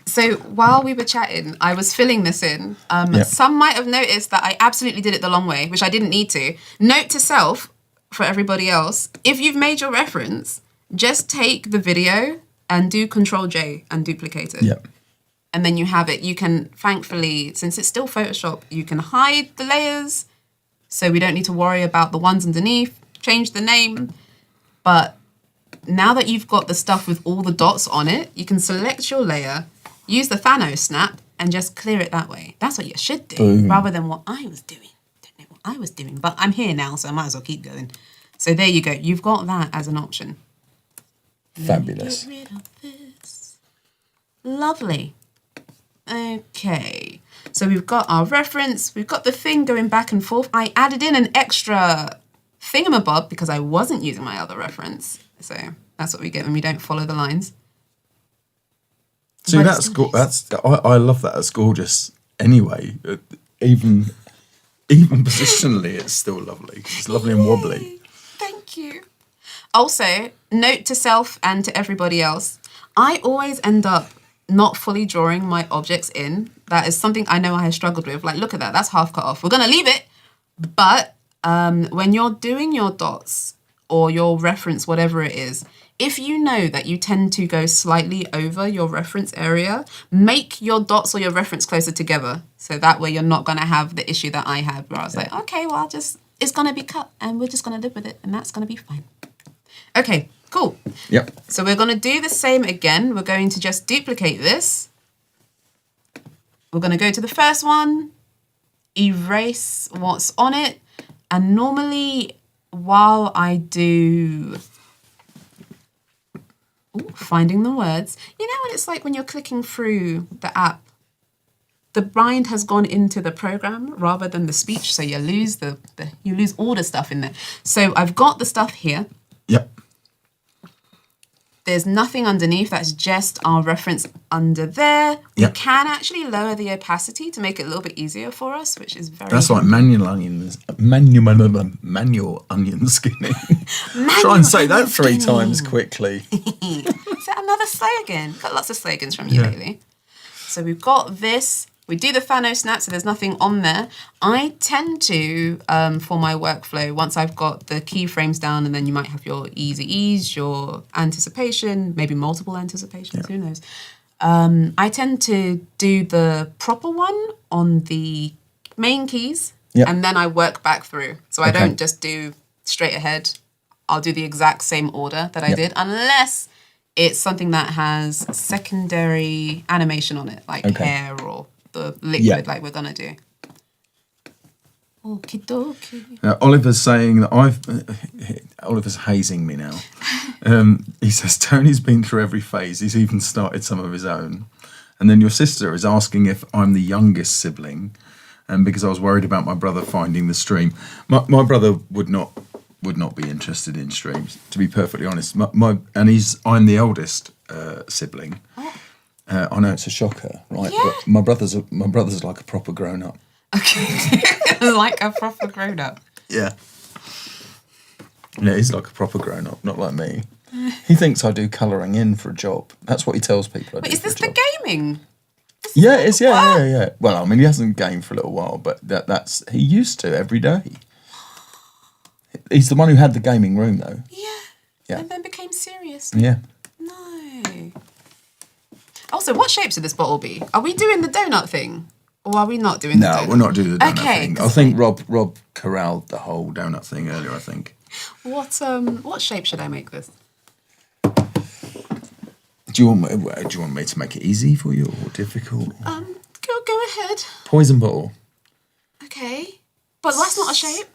So while we were chatting, I was filling this in. Some might have noticed that I absolutely did it the long way, which I didn't need to. Note to self, for everybody else, if you've made your reference, just take the video and do Control-J and duplicate it. Yep. And then you have it. You can, thankfully, since it's still Photoshop, you can hide the layers. So we don't need to worry about the ones underneath. Change the name. But now that you've got the stuff with all the dots on it, you can select your layer, use the Thanos snap, and just clear it that way. That's what you should do, Boom. Rather than what I was doing. Don't know what I was doing, but I'm here now, so I might as well keep going. So there you go. You've got that as an option. Fabulous. Get rid of this. Lovely. Okay. So we've got our reference. We've got the thing going back and forth. I added in an extra thingamabob because I wasn't using my other reference. So that's what we get when we don't follow the lines. See, I love that. It's gorgeous. Anyway, even positionally, it's still lovely. It's lovely and wobbly. Thank you. Also, note to self and to everybody else, I always end up not fully drawing my objects in. That is something I know I have struggled with. Like, look at that. That's half cut off. We're going to leave it. But when you're doing your dots or your reference, whatever it is, if you know that you tend to go slightly over your reference area, make your dots or your reference closer together. So that way you're not going to have the issue that I had where I was like, okay, well, it's going to be cut and we're just going to live with it and that's going to be fine. Okay, cool. Yep. So we're going to do the same again. We're going to just duplicate this. We're going to go to the first one, erase what's on it. And normally while I do... finding the words. You know what it's like when you're clicking through the app, the mind has gone into the program rather than the speech, so you lose you lose all the stuff in there. So I've got the stuff here. Yep. There's nothing underneath. That's just our reference under there. Yep. We can actually lower the opacity to make it a little bit easier for us, which is very... That's like manual onion skinning. Try and say that 3 times quickly. Is that another slogan? Got lots of slogans from you lately. So we've got this. We do the Thanos snap, so there's nothing on there. I tend to, for my workflow, once I've got the keyframes down, and then you might have your easy ease, your anticipation, maybe multiple anticipations, who knows. I tend to do the proper one on the main keys, and then I work back through. So I don't just do straight ahead. I'll do the exact same order that I did, unless it's something that has secondary animation on it, like hair or the liquid, like we're gonna do. Okie dokie. Now, Oliver's saying that Oliver's hazing me now. He says Tony's been through every phase. He's even started some of his own. And then your sister is asking if I'm the youngest sibling, and because I was worried about my brother finding the stream. My brother would not be interested in streams, to be perfectly honest. I'm the oldest sibling. I know it's a shocker, right? Yeah. But my brother's like a proper grown up. Okay, like a proper grown up. Yeah. Yeah, he's like a proper grown up, not like me. He thinks I do colouring in for a job. That's what he tells people I do. But is this the gaming? Yeah, it's yeah. Well, I mean, he hasn't gamed for a little while, but that's he used to every day. He's the one who had the gaming room, though. Yeah. And then became serious. Yeah. No. Also, what shape should this bottle be? Are we doing the donut thing? Or are we not doing the donut? No, we're not doing the donut Okay, thing. I think Rob corralled the whole donut thing earlier, I think. What shape should I make this? Do you want me to make it easy for you or difficult? Go ahead. Poison bottle. Okay. But that's not a shape.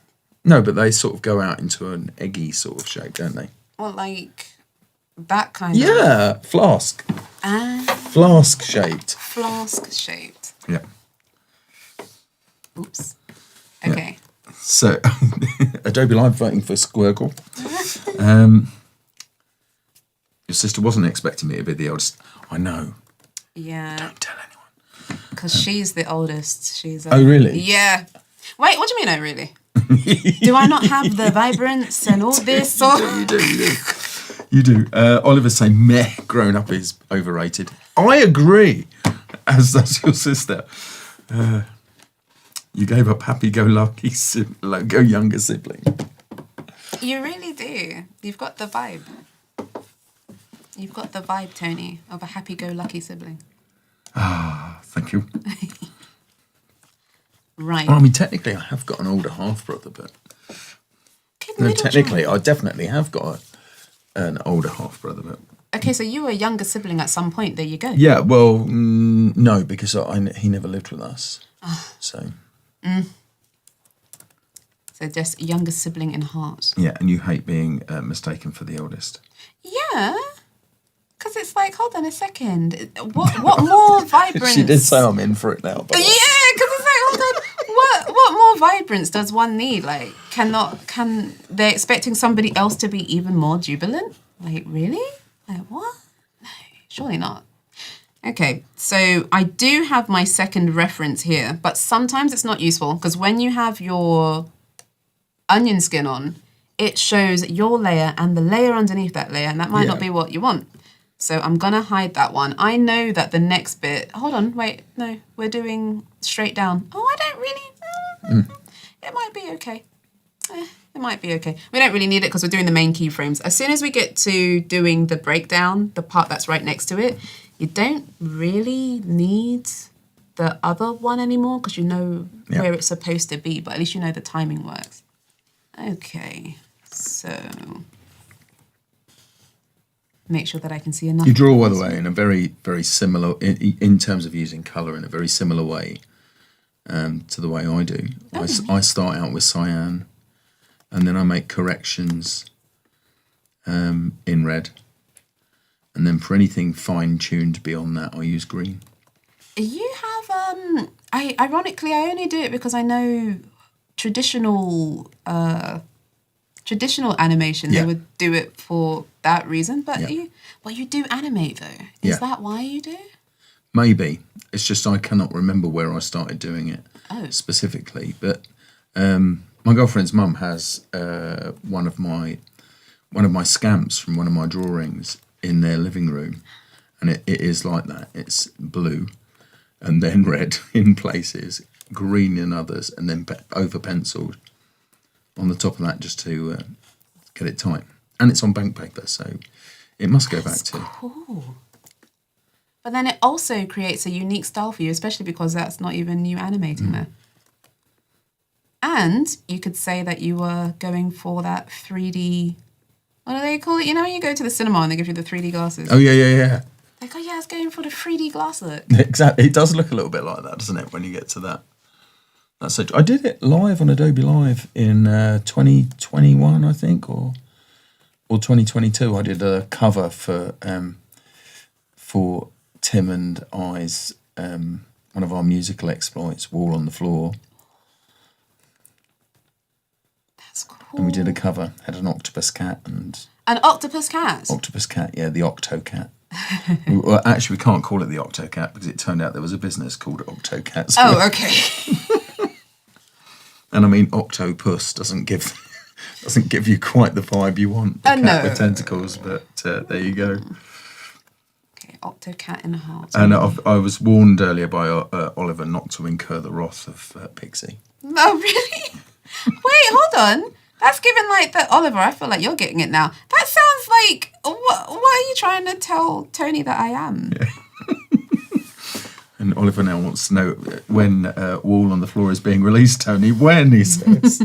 No, but they sort of go out into an eggy sort of shape, don't they? Well, like that kind of. Yeah, flask. Flask shaped. Flask shaped. Yeah. Oops. Okay. Yeah. So, Adobe Live voting for Squircle. Your sister wasn't expecting me to be the oldest. I know. Yeah. Don't tell anyone. Because she's the oldest. She's. Oh, really? Yeah. Wait, what do you mean, oh, really? Do I not have the vibrance and all this? You do. Oliver's saying meh, grown up is overrated. I agree, as does your sister. You gave up happy-go-lucky, younger sibling. You really do. You've got the vibe. You've got the vibe, Tony, of a happy-go-lucky sibling. Ah, thank you. Right. Well, I mean, technically, I have got an older half-brother, but... No, technically, I definitely have got an older half-brother, but... Okay, so you were a younger sibling at some point. There you go. Yeah, well, no, because he never lived with us. So... So just younger sibling in heart. Yeah, and you hate being mistaken for the eldest. Yeah, because it's like, hold on a second. What more vibrance? She did say I'm in for it now. But yeah, because it's like, hold on. What more vibrance does one need? Like, they're expecting somebody else to be even more jubilant? Like, really? Like, what? No, surely not. Okay, so I do have my second reference here, but sometimes it's not useful because when you have your onion skin on, it shows your layer and the layer underneath that layer, and that might not be what you want. So I'm going to hide that one. I know that the next bit... Hold on, wait, no, we're doing straight down. Oh, I don't really... It might be okay. It might be okay. We don't really need it because we're doing the main keyframes. As soon as we get to doing the breakdown, the part that's right next to it, you don't really need the other one anymore because you know where it's supposed to be, but at least you know the timing works. Okay, so make sure that I can see enough. You draw, by the way, in a very, very similar, in terms of using colour, in a very similar way to the way I do. I start out with cyan, and then I make corrections in red. And then for anything fine-tuned beyond that, I use green. You have, ironically, I only do it because I know traditional animation, they would do it for that reason. But you do animate, though. Is that why you do? Maybe. It's just I cannot remember where I started doing it specifically. But my girlfriend's mum has one of my scamps from one of my drawings in their living room, and it is like that. It's blue and then red in places, green in others, and then over penciled on the top of that just to get it tight. And it's on bank paper, so it must go back to... Cool. But then it also creates a unique style for you, especially because that's not even you animating there. And you could say that you were going for that 3D... what do they call it? You know when you go to the cinema and they give you the 3D glasses? Oh, yeah. Like, oh yeah, I was going for the 3D glass look. Exactly. It does look a little bit like that, doesn't it, when you get to that? That's it. I did it live on Adobe Live in 2021, I think, or 2022. I did a cover for Tim and I's one of our musical exploits, Wall on the Floor. That's cool. And we did a cover, had an octopus cat and... An octopus cat? Octopus cat, yeah, the Octo Cat. Well, actually, we can't call it the Octo Cat because it turned out there was a business called Octo Cat. So okay. And I mean, octopus doesn't give you quite the vibe you want. The cat with tentacles, but there you go. Okay, Octo Cat in a heart. And I was warned earlier by Oliver not to incur the wrath of Pixie. Oh, really? Wait, hold on. That's given like the Oliver. I feel like you're getting it now. That sounds like what are you trying to tell Tony that I am? Yeah. And Oliver now wants to know when Wall on the Floor is being released, Tony. When, he says.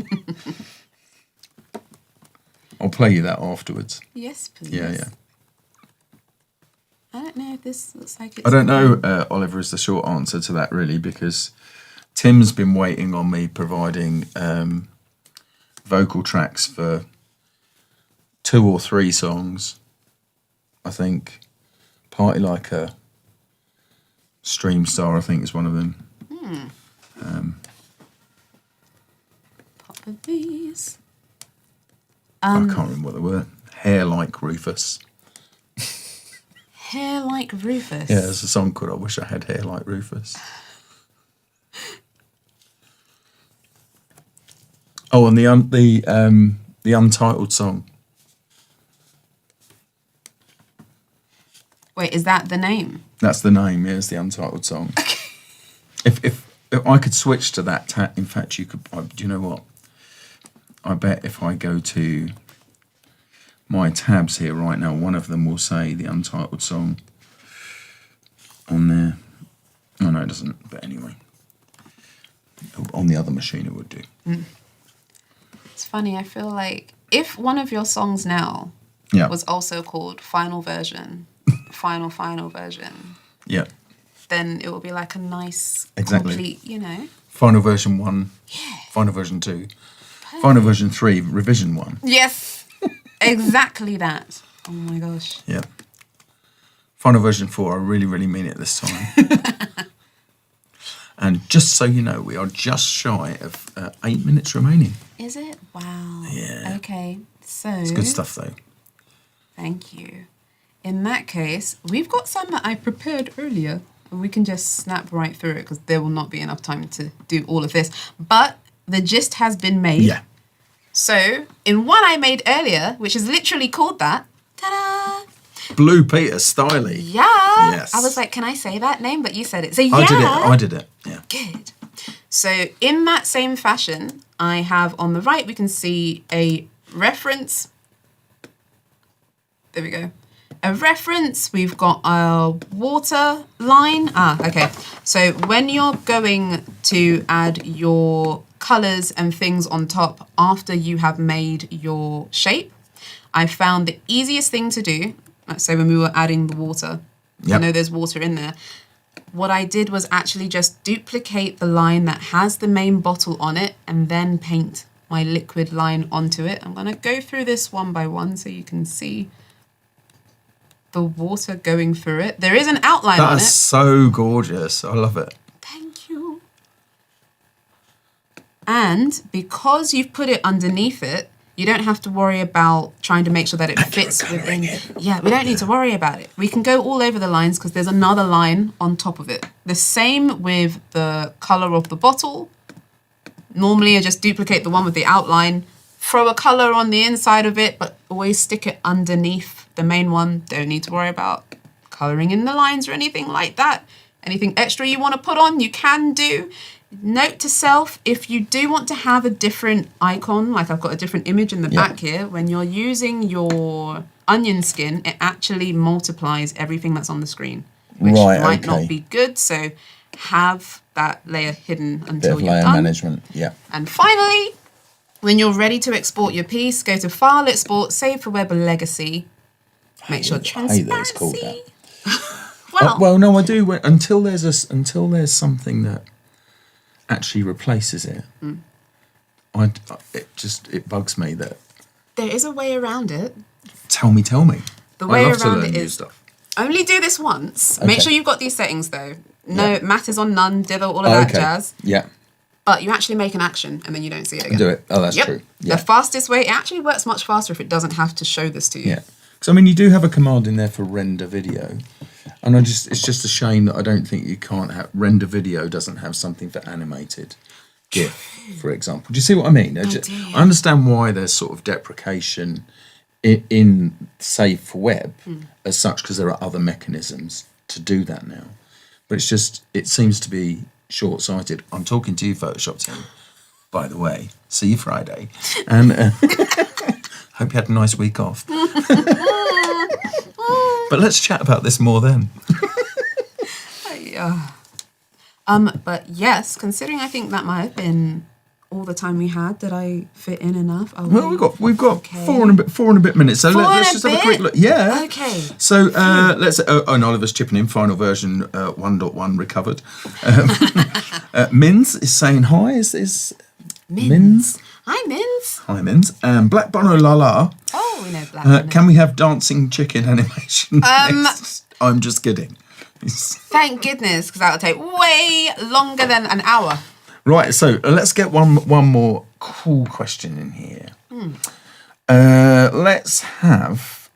I'll play you that afterwards. Yes, please. Yeah. I don't know if this looks like it's... I don't know, Oliver, is the short answer to that, really, because Tim's been waiting on me providing vocal tracks for 2 or 3 songs. I think Party Like a Stream Star, I think, is one of them. Pop of these. I can't remember what they were. Hair Like Rufus. Hair Like Rufus? Yeah, there's a song called I Wish I Had Hair Like Rufus. Oh, and the untitled song. Wait, is that the name? That's the name, yeah, it's the untitled song. Okay. If I could switch to that, in fact, you could, do you know what? I bet if I go to my tabs here right now, one of them will say the untitled song on there. Oh, no, it doesn't, but anyway. On the other machine, it would do. It's funny, I feel like if one of your songs now was also called Final Version, Final Version, then it will be like a nice, complete, you know. Final Version 1, Final Version 2, Final Version 3, Revision 1. Yes, exactly that. Oh my gosh. Yeah. Final Version 4, I really, really mean it this time. And just so you know, we are just shy of 8 minutes remaining. Is it? Wow. Yeah. Okay, so... It's good stuff, though. Thank you. In that case, we've got some that I prepared earlier, and we can just snap right through it because there will not be enough time to do all of this. But the gist has been made. Yeah. So, in one I made earlier, which is literally called that, ta-da! Blue Peter Styley. Yeah. Yes. I was like, can I say that name? But you said it. So, yeah. I did it. Yeah. Good. So, in that same fashion, I have on the right, we can see a reference. There we go. A reference. We've got a water line. Okay. So, when you're going to add your colors and things on top after you have made your shape, I found the easiest thing to do. So when we were adding the water, I know there's water in there. What I did was actually just duplicate the line that has the main bottle on it and then paint my liquid line onto it. I'm going to go through this one by one so you can see the water going through it. There is an outline on it. That's so gorgeous. I love it. Thank you. And because you've put it underneath it, you don't have to worry about trying to make sure that it fits within. Yeah, we don't need to worry about it. We can go all over the lines because there's another line on top of it. The same with the colour of the bottle. Normally I just duplicate the one with the outline, throw a colour on the inside of it, but always stick it underneath the main one. Don't need to worry about colouring in the lines or anything like that. Anything extra you want to put on, you can do. Note to self, if you do want to have a different icon, like I've got a different image in the back here, when you're using your onion skin, it actually multiplies everything that's on the screen, which might not be good. So have that layer hidden until you're done. Management, yeah. And finally, When you're ready to export your piece, go to File, Export, Save for Web or Legacy. Make sure I hate that it's called transparency. that. Well, no, I do. Until there's something that actually replaces it. It bugs me that. There is a way around it. Tell me. The way I love to around learn it new is stuff. only do this once. Okay. Make sure you've got these settings though. No, Yeah. matters on none, dither, all of that Okay. jazz. Yeah. But you actually make an action and then you don't see it again. Do it. Oh, that's true. Yeah. The fastest way, it actually works much faster if it doesn't have to show this to you. Yeah. Because I mean, you do have a command in there for render video, and it's just a shame that I don't think you can't have render video doesn't have something for animated GIF, for example. Do you see what I mean? I understand why there's sort of deprecation in Save for Web as such, because there are other mechanisms to do that now. But it seems to be short-sighted. I'm talking to you, Photoshop team, by the way. See you Friday. And hope you had a nice week off. But let's chat about this more then. Yeah. But yes, considering I think that might have been all the time we had, did I fit in enough? Well, we've got okay. four and a bit minutes. So let's just have a quick look. Yeah. Okay. So let's. And Oliver's chipping in. Final version 1.1 recovered. Mins is saying hi. Is Mins? Hi, Mins. Hi, Mins. Black Bono La La. Oh, we know Black. Can we have dancing chicken animation next? I'm just kidding. Thank goodness, because that'll take way longer than an hour. Right, so let's get one more cool question in here. Let's have.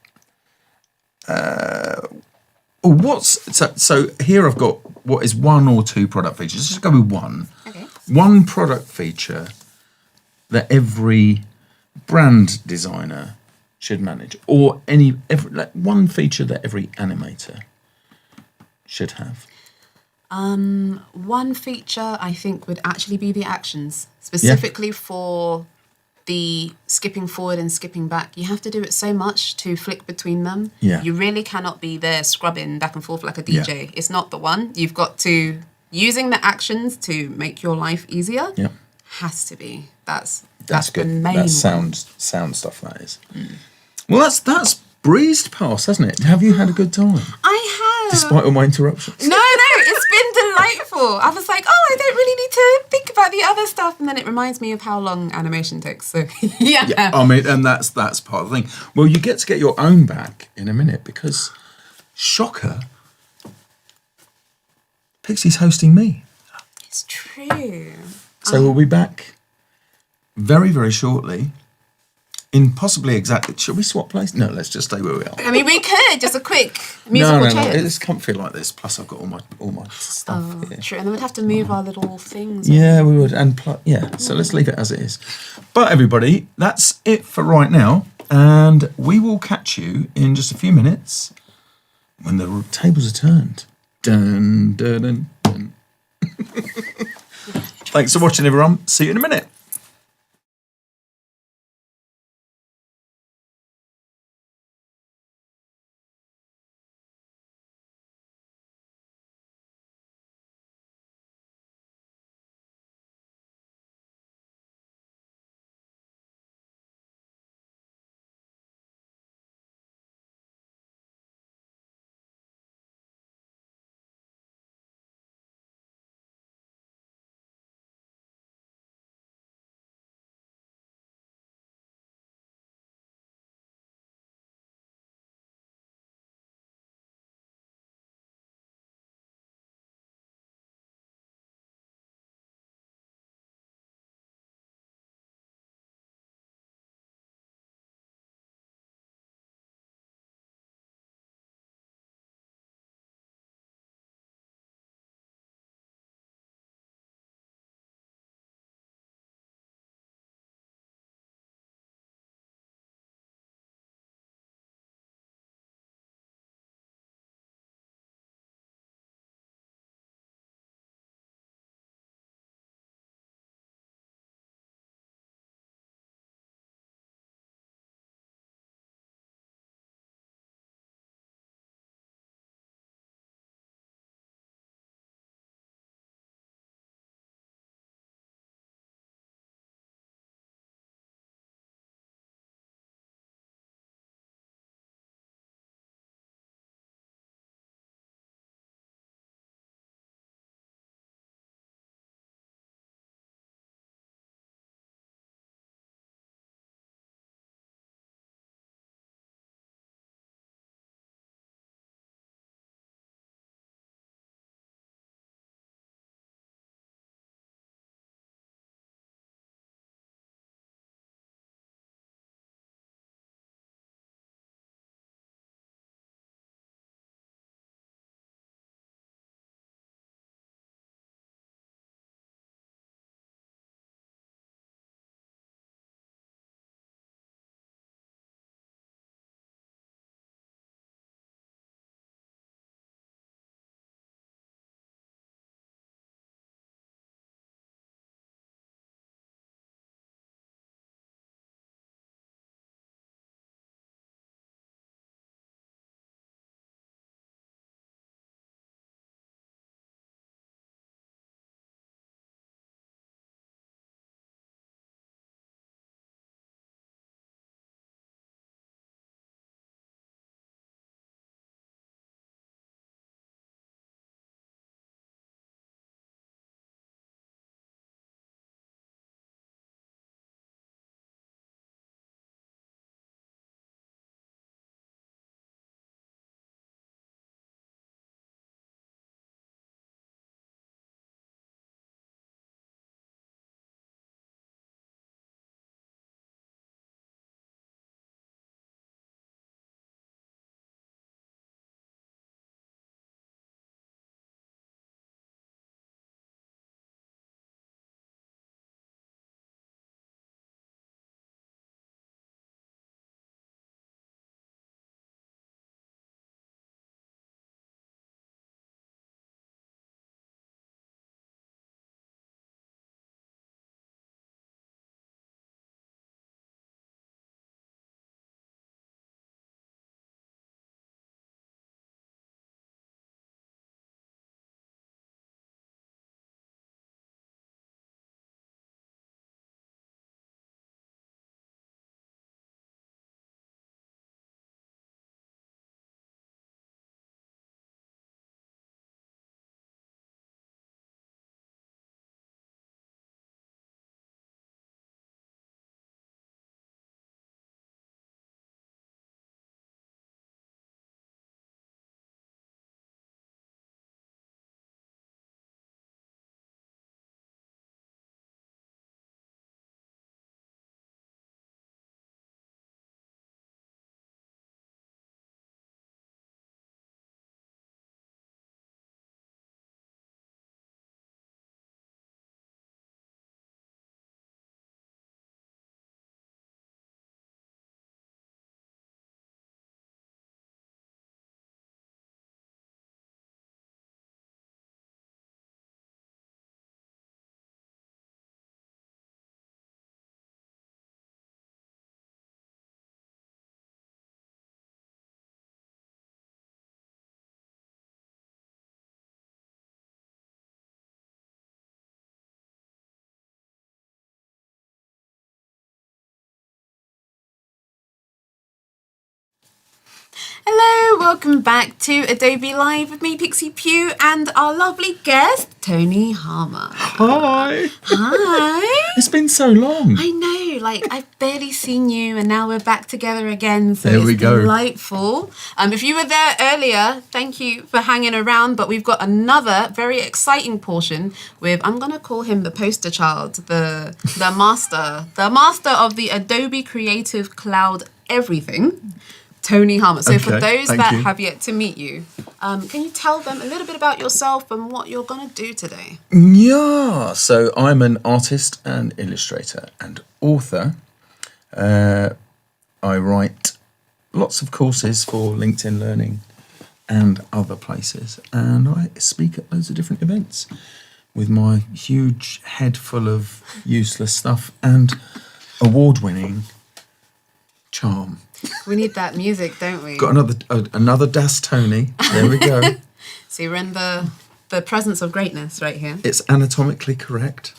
So here I've got what is one or two product features. Let's just go with one. Okay. One product feature that every brand designer should manage, or one feature that every animator should have. One feature I think would actually be the actions, specifically for the skipping forward and skipping back. You have to do it so much to flick between them. Yeah. You really cannot be there scrubbing back and forth like a DJ. Yeah. It's not the one. You've got to, using the actions to make your life easier, has to be. That's good. The main That's sound stuff, that is. Well, that's breezed past, hasn't it? Have you had a good time? I have. Despite all my interruptions. No, it's been delightful. I was like, I don't really need to think about the other stuff. And then it reminds me of how long animation takes. So, yeah. I mean, and that's part of the thing. Well, you get to get your own back in a minute because, shocker, Pixie's hosting me. It's true. So we'll be back very, very shortly. In possibly exactly. Should we swap places? No, let's just stay where we are. I mean, we could just a quick musical No. change. It's comfy like this. Plus, I've got all my stuff here. True, and then we'd have to move our little things. Yeah, we would. And so let's leave it as it is. But everybody, that's it for right now, and we will catch you in just a few minutes when the tables are turned. Dun dun dun dun. Thanks for watching, everyone. See you in a minute. welcome back to Adobe Live with me, Pixipui, and our lovely guest, Tony Harmer. Hi. Hi. It's been so long. I know, like I've barely seen you, and now we're back together again. So There we it's go. delightful. If you were there earlier, thank you for hanging around. But we've got another very exciting portion with, I'm gonna call him the poster child, the master of the Adobe Creative Cloud everything, Tony Harmer. So for Okay, those thank that you. have yet to meet you, can you tell them a little bit about yourself and what you're gonna do today? Yeah, so I'm an artist and illustrator and author. I write lots of courses for LinkedIn Learning and other places, and I speak at loads of different events with my huge head full of useless stuff and award-winning charm. We need that music, don't we? Got another Das Tony. There we go. So you're in the presence of greatness right here. It's anatomically correct.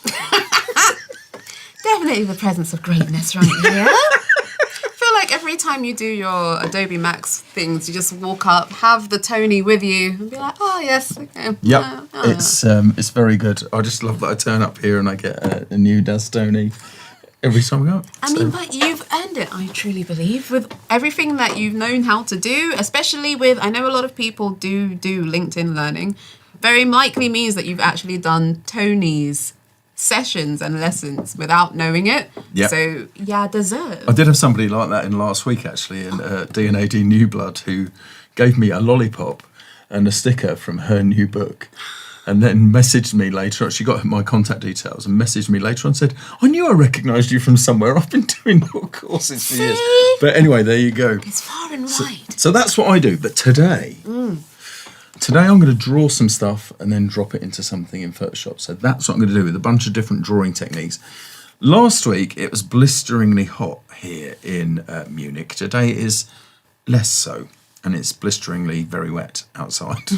Definitely the presence of greatness right here. I feel like every time you do your Adobe Max things, you just walk up, have the Tony with you, and be like, oh yes, okay. Yep, it's very good. I just love that I turn up here and I get a new Das Tony every time I go up. I mean, but you've earned it, I truly believe, with everything that you've known how to do, especially with, I know a lot of people do LinkedIn Learning. Very likely means that you've actually done Tony's sessions and lessons without knowing it. Yep. So, yeah, deserve. I did have somebody like that in last week, actually, in D&AD New Blood, who gave me a lollipop and a sticker from her new book. And then messaged me later on. She got my contact details and messaged me later on and said, I knew I recognised you from somewhere. I've been doing your courses for years. But anyway, there you go. It's far and wide. So that's what I do. But today I'm going to draw some stuff and then drop it into something in Photoshop. So that's what I'm going to do with a bunch of different drawing techniques. Last week, it was blisteringly hot here in Munich. Today is less so. And it's blisteringly very wet outside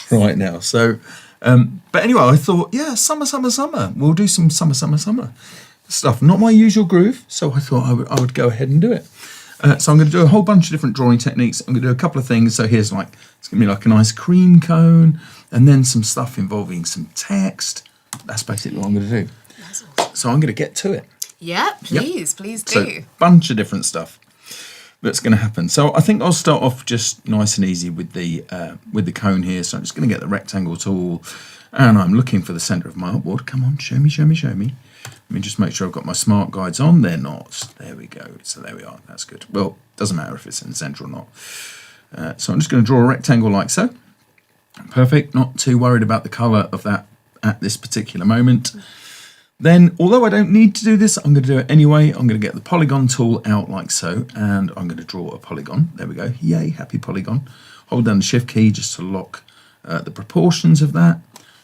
right now. So, but anyway, I thought, yeah, summer. We'll do some summer stuff. Not my usual groove, so I thought I would go ahead and do it. So I'm going to do a whole bunch of different drawing techniques. I'm going to do a couple of things. So here's like, it's going to be like a nice cream cone, and then some stuff involving some text. That's basically what I'm going to do. That's awesome. So I'm going to get to it. Yeah, please do. So bunch of different stuff that's going to happen. So I think I'll start off just nice and easy with the cone here. So I'm just going to get the rectangle tool, and I'm looking for the centre of my artboard. Come on, show me. Let me just make sure I've got my smart guides on. They're not. There we go. So there we are. That's good. Well, doesn't matter if it's in the centre or not. So I'm just going to draw a rectangle like so. Perfect. Not too worried about the colour of that at this particular moment. Then, although I don't need to do this, I'm going to do it anyway. I'm going to get the polygon tool out like so, and I'm going to draw a polygon. There we go. Yay, happy polygon. Hold down the shift key just to lock the proportions of that,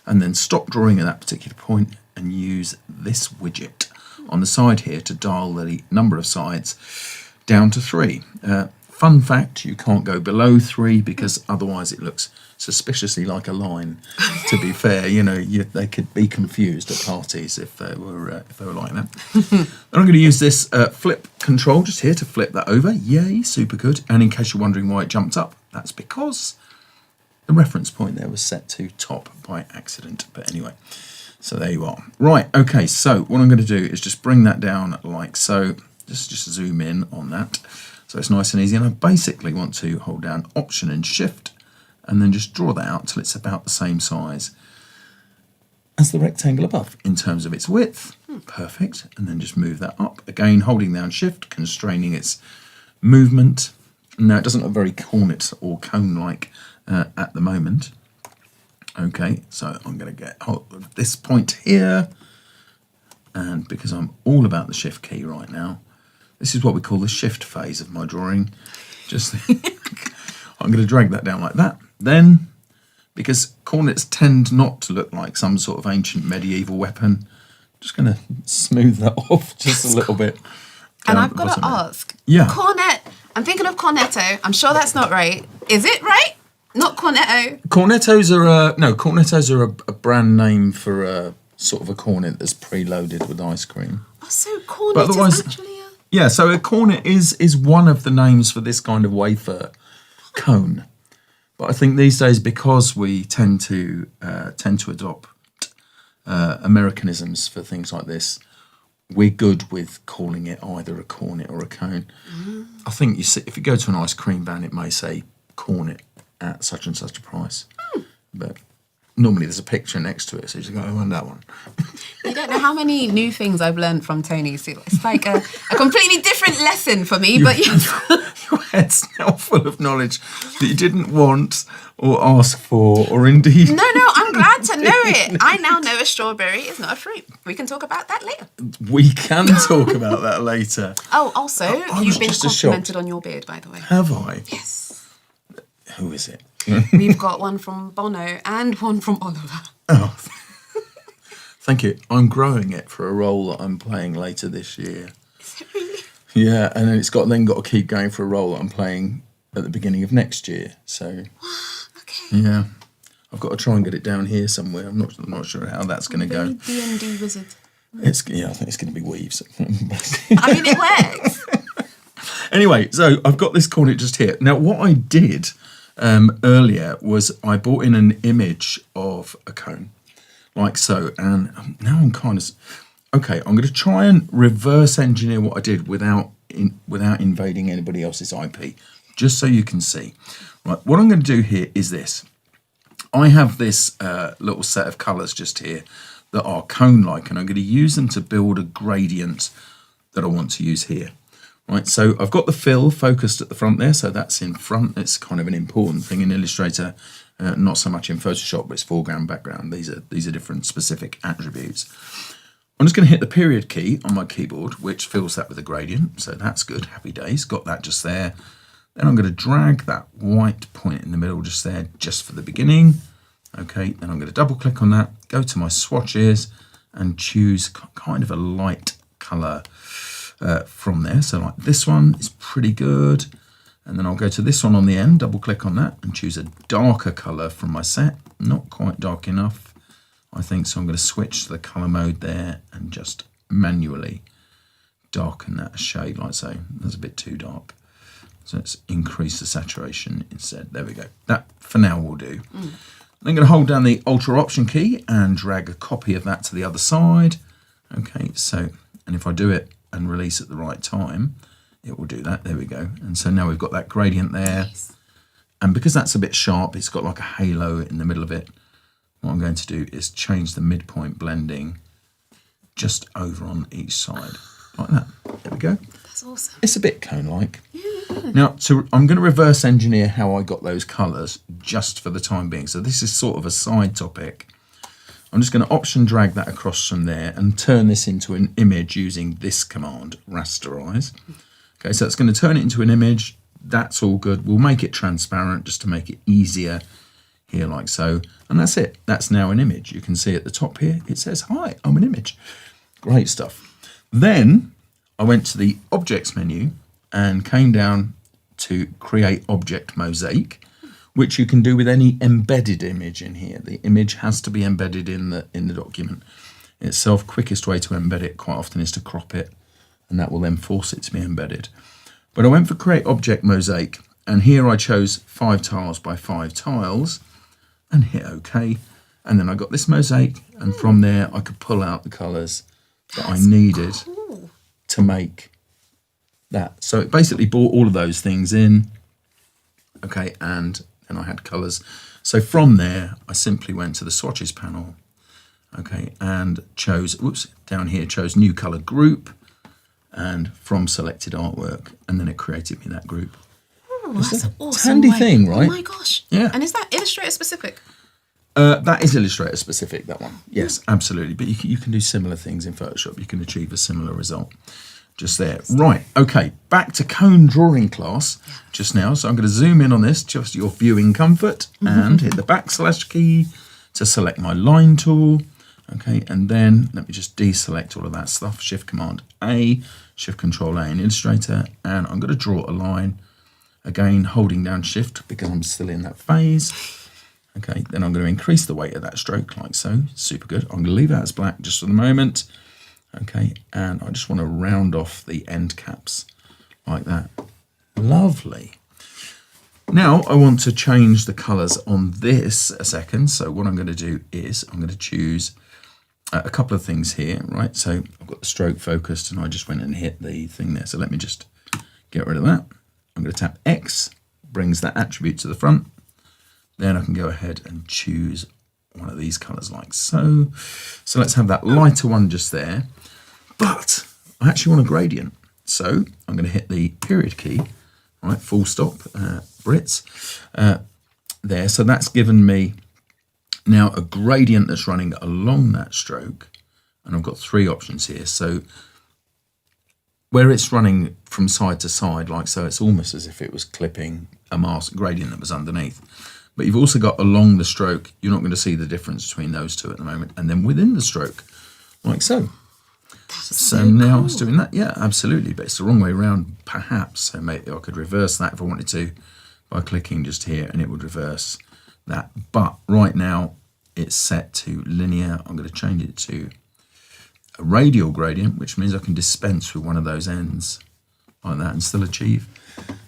and then stop drawing at that particular point and use this widget on the side here to dial the number of sides down to 3. Fun fact, you can't go below 3 because otherwise it looks suspiciously like a line. To be fair, they could be confused at parties if they were like that. Then I'm going to use this flip control just here to flip that over. Yay, super good. And in case you're wondering why it jumped up, that's because the reference point there was set to top by accident. But anyway, so there you are. Right, okay, so what I'm going to do is just bring that down like so. Just zoom in on that. So it's nice and easy. And I basically want to hold down Option and Shift and then just draw that out till it's about the same size as the rectangle above in terms of its width. Perfect. And then just move that up. Again, holding down Shift, constraining its movement. Now, it doesn't look very cornet or cone-like at the moment. Okay, so I'm going to get hold of this point here. And because I'm all about the Shift key right now, this is what we call the shift phase of my drawing. Just I'm going to drag that down like that. Then, because cornets tend not to look like some sort of ancient medieval weapon, just going to smooth that off just a little bit. And I've got to ask. Yeah. Cornet. I'm thinking of cornetto. I'm sure that's not right. Is it right? Not cornetto. Cornettos are a brand name for a sort of a cornet that's preloaded with ice cream. Oh, so cornet is actually a... Yeah, so a cornet is one of the names for this kind of wafer cone. But I think these days, because we tend to adopt Americanisms for things like this, we're good with calling it either a cornet or a cone. I think you see, if you go to an ice cream van, it may say cornet at such and such a price, but normally there's a picture next to it, so you just go, I want that one. You don't know how many new things I've learned from Tony. So it's like a completely different lesson for me, but yes. Your head's now full of knowledge that you didn't want or ask for, or indeed... No, I'm glad to know it. I now know a strawberry is not a fruit. We can talk about that later. We can talk about that later. Oh, also, you've been complimented on your beard, by the way. Have I? Yes. Who is it? We've got one from Bono and one from Oliver. Oh, thank you. I'm growing it for a role that I'm playing later this year. Is it really? Yeah, and then it's got to keep going for a role that I'm playing at the beginning of next year. So, okay. Yeah, I've got to try and get it down here somewhere. I'm not sure how that's going to go. D&D wizard. I think it's going to be weaves. I mean, it works. Anyway, so I've got this cornet just here. Now, what I did earlier was I brought in an image of a cone, like so, and now I'm kind of... Okay, I'm going to try and reverse engineer what I did without invading anybody else's IP, just so you can see. Right, what I'm going to do here is this. I have this little set of colours just here that are cone-like, and I'm going to use them to build a gradient that I want to use here. Right, so I've got the fill focused at the front there, so that's in front. It's kind of an important thing in Illustrator, not so much in Photoshop, but it's foreground, background. These are different specific attributes. I'm just going to hit the period key on my keyboard, which fills that with a gradient, so that's good, happy days, got that just there. Then I'm going to drag that white point in the middle just there, just for the beginning. Okay, then I'm going to double click on that, go to my swatches, and choose kind of a light colour from there. So like this one is pretty good. And then I'll go to this one on the end, double click on that, and choose a darker colour from my set. Not quite dark enough, I think, so I'm going to switch to the colour mode there and just manually darken that a shade like so. That's a bit too dark. So let's increase the saturation instead. There we go. That for now will do. I'm going to hold down the Alt Option key and drag a copy of that to the other side. Okay, so, and if I do it and release at the right time, it will do that. There we go. And so now we've got that gradient there. Nice. And because that's a bit sharp, it's got like a halo in the middle of it. What I'm going to do is change the midpoint blending just over on each side, like that. There we go. That's awesome. It's a bit cone-like. Yeah. Now, I'm going to reverse engineer how I got those colours just for the time being. So this is sort of a side topic. I'm just going to option drag that across from there and turn this into an image using this command, rasterize. Okay, so it's going to turn it into an image. That's all good. We'll make it transparent just to make it easier here, like so. And that's it. That's now an image. You can see at the top here, it says, hi, I'm an image. Great stuff. Then I went to the Objects menu and came down to Create Object Mosaic, which you can do with any embedded image in here. The image has to be embedded in the document itself. Quickest way to embed it quite often is to crop it, and that will then force it to be embedded. But I went for Create Object Mosaic, and here I chose 5 tiles by 5 tiles and hit OK. And then I got this mosaic, and from there I could pull out the colours that I needed to make that. So it basically brought all of those things in. Okay, and then I had colours. So from there, I simply went to the swatches panel. Okay, and chose, down here, chose new colour group, and from selected artwork, and then it created me that group. Oh, that's an awesome handy thing, right? Oh my gosh. Yeah. And is that Illustrator specific? That is Illustrator specific, that one. Yes, absolutely. But you can do similar things in Photoshop. You can achieve a similar result just there. Right, okay, back to cone drawing class just now. So I'm going to zoom in on this, just your viewing comfort, and hit the backslash key to select my line tool. Okay, and then let me just deselect all of that stuff. Shift Command A, Shift Control A in Illustrator, and I'm going to draw a line. Again, holding down Shift because I'm still in that phase. Okay, then I'm going to increase the weight of that stroke like so. Super good. I'm going to leave that as black just for the moment. Okay, and I just want to round off the end caps like that. Lovely. Now I want to change the colours on this a second. So what I'm going to do is I'm going to choose a couple of things here, right? So I've got the stroke focused and I just went and hit the thing there. So let me just get rid of that. I'm going to tap X, brings that attribute to the front. Then I can go ahead and choose one of these colours like so. So let's have that lighter one just there. But I actually want a gradient. So I'm going to hit the period key, right, full stop, Brits, there. So that's given me now a gradient that's running along that stroke. And I've got three options here. So where it's running from side to side, like so, it's almost as if it was clipping a mask gradient that was underneath. But you've also got along the stroke, you're not going to see the difference between those two at the moment. And then within the stroke, like so. So now cool. it's doing that. Yeah, absolutely. But it's the wrong way around, perhaps. So maybe I could reverse that if I wanted to by clicking just here and it would reverse that. But right now it's set to linear. I'm going to change it to a radial gradient, which means I can dispense with one of those ends like that and still achieve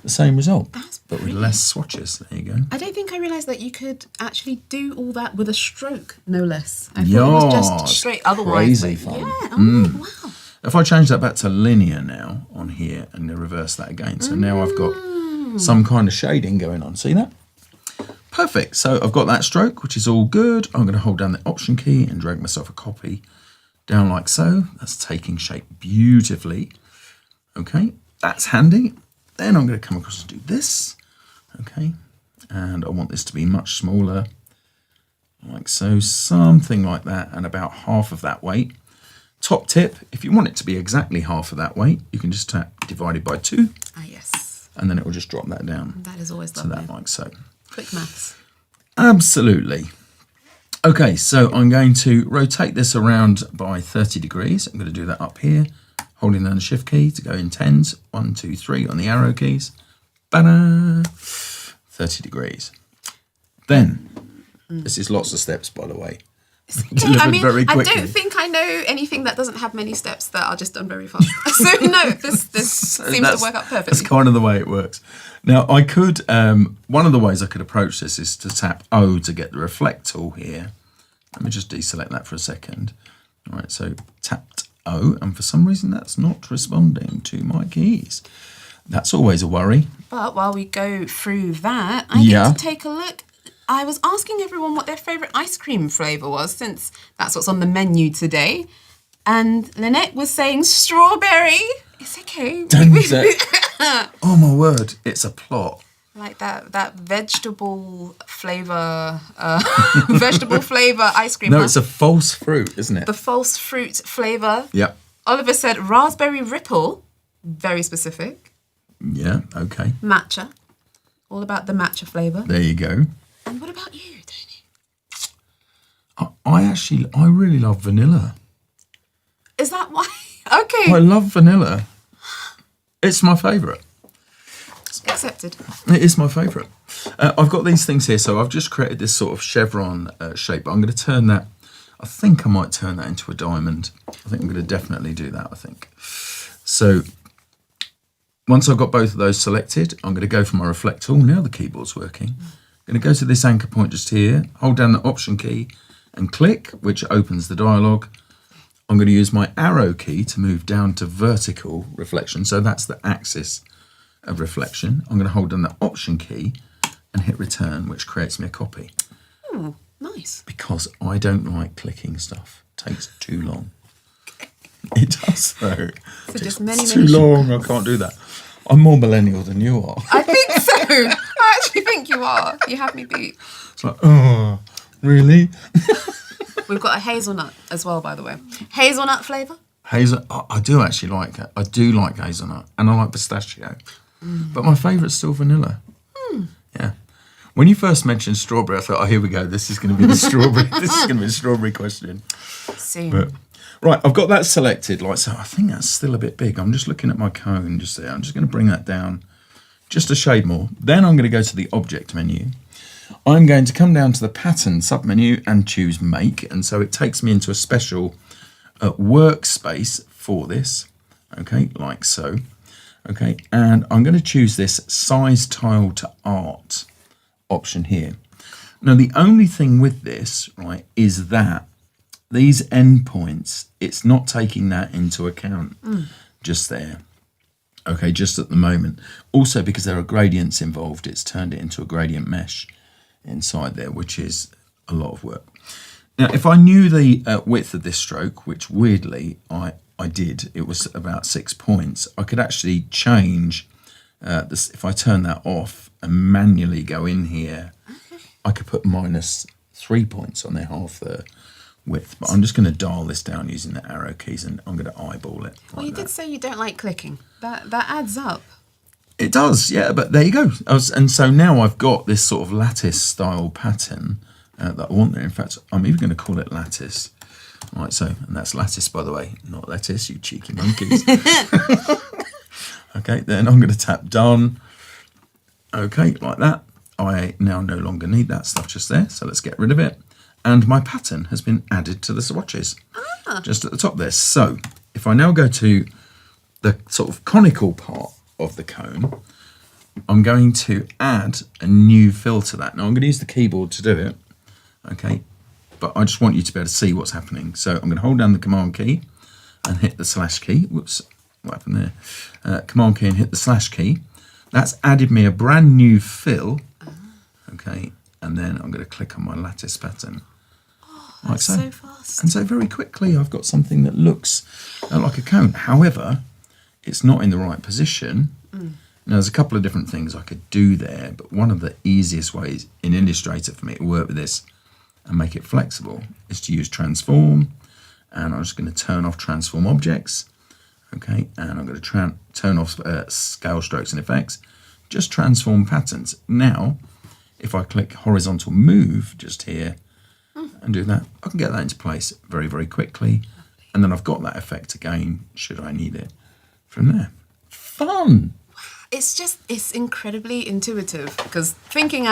the same result, but with less swatches. There you go. I don't think I realised that you could actually do all that with a stroke, no less. I thought it was just straight otherwise. Crazy fun. Yeah, wow. If I change that back to linear now on here and then reverse that again, so now I've got some kind of shading going on. See that? Perfect. So I've got that stroke, which is all good. I'm going to hold down the Option key and drag myself a copy down like so. That's taking shape beautifully. Okay, that's handy. Then I'm going to come across and do this. Okay, and I want this to be much smaller, like so, something like that, and about half of that weight. Top tip, if you want it to be exactly half of that weight, you can just tap divided by 2. Ah, yes. And then it will just drop that down. That is always to lovely. that, like so. Quick maths. Absolutely. Okay, so I'm going to rotate this around by 30 degrees. I'm going to do that up here, holding down the Shift key to go in tens. 1, 2, 3 on the arrow keys. Ba-da! 30 degrees. Then, this is lots of steps, by the way. I mean, very I quickly. don't think I know anything that doesn't have many steps that are just done very fast. So no, this seems to work out perfectly. That's kind of the way it works. Now I could, one of the ways I could approach this is to tap O to get the reflect tool here. Let me just deselect that for a second. All right, so tapped O, and for some reason that's not responding to my keys. That's always a worry. But while we go through that, I get to take a look. I was asking everyone what their favourite ice cream flavour was, since that's what's on the menu today. And Lynette was saying strawberry. It's okay. Oh my word, it's a plot. Like that vegetable flavour, vegetable flavour ice cream. No, it's a false fruit, isn't it? The false fruit flavour. Yeah. Oliver said raspberry ripple. Very specific. Yeah, okay. Matcha. All about the matcha flavour. There you go. And what about you, Tony? I really love vanilla. Is that why? Okay. I love vanilla. It's my favourite. Accepted. It is my favourite. I've got these things here, so I've just created this sort of chevron shape. But I'm going to turn that, I think I might turn that into a diamond. I think I'm going to definitely do that, I think. So once I've got both of those selected, I'm going to go for my reflect tool. Now the keyboard's working. I'm going to go to this anchor point just here, hold down the Option key and click, which opens the dialog. I'm going to use my arrow key to move down to vertical reflection. So that's the axis of reflection. I'm going to hold down the Option key and hit return, which creates me a copy. Oh, nice. Because I don't like clicking stuff. It takes too long. It does though. So just many, it's too long, I can't do that. I'm more millennial than you are. I think so. I actually think you are. You have me beat. It's like, oh, really? We've got a hazelnut as well, by the way. Hazelnut flavour? I do actually like it. I do like hazelnut and I like pistachio. But my favourite's still vanilla. Yeah. When you first mentioned strawberry, I thought, oh, here we go. This is going to be the strawberry. This is going to be the strawberry question. Soon. But, right, I've got that selected. Like so, I think that's still a bit big. I'm just looking at my cone just there. I'm just going to bring that down just a shade more. Then I'm going to go to the Object menu. I'm going to come down to the Pattern submenu and choose Make. And so it takes me into a special workspace for this. Okay, like so. Okay, and I'm going to choose this size tile to art option here. Now, the only thing with this, right, is that these endpoints, it's not taking that into account just there. Okay, just at the moment. Also, because there are gradients involved, it's turned it into a gradient mesh inside there, which is a lot of work. Now, if I knew the width of this stroke, which weirdly I did, it was about 6 points, I could actually change this. If I turn that off and manually go in here, I could put -3 points on there, half the width. But I'm just going to dial this down using the arrow keys, and I'm going to eyeball it. Well, you did say you don't like clicking. That adds up. It does, yeah, but there you go. And so now I've got this sort of lattice style pattern that I want there. In fact, I'm even going to call it lattice. Right, so, and that's lattice, by the way, not lettuce, you cheeky monkeys. Okay, then I'm going to tap done. Okay, like that. I now no longer need that stuff just there, so let's get rid of it. And my pattern has been added to the swatches, just at the top there. So if I now go to the sort of conical part of the cone, I'm going to add a new fill to that. Now I'm going to use the keyboard to do it, okay? But I just want you to be able to see what's happening. So I'm going to hold down the Command key and hit the slash key. Whoops, what happened there? Command key and hit the slash key. That's added me a brand new fill, okay? And then I'm going to click on my lattice pattern. Like so. So fast. And so very quickly I've got something that looks like a cone. However, it's not in the right position. Now, there's a couple of different things I could do there, but one of the easiest ways in Illustrator for me to work with this and make it flexible is to use transform, and I'm just going to turn off transform objects, okay, and I'm going to turn off scale strokes and effects, just transform patterns. Now, if I click horizontal move just here and do that, I can get that into place very, very quickly, and then I've got that effect again, should I need it, from there. Fun! It's incredibly intuitive, because thinking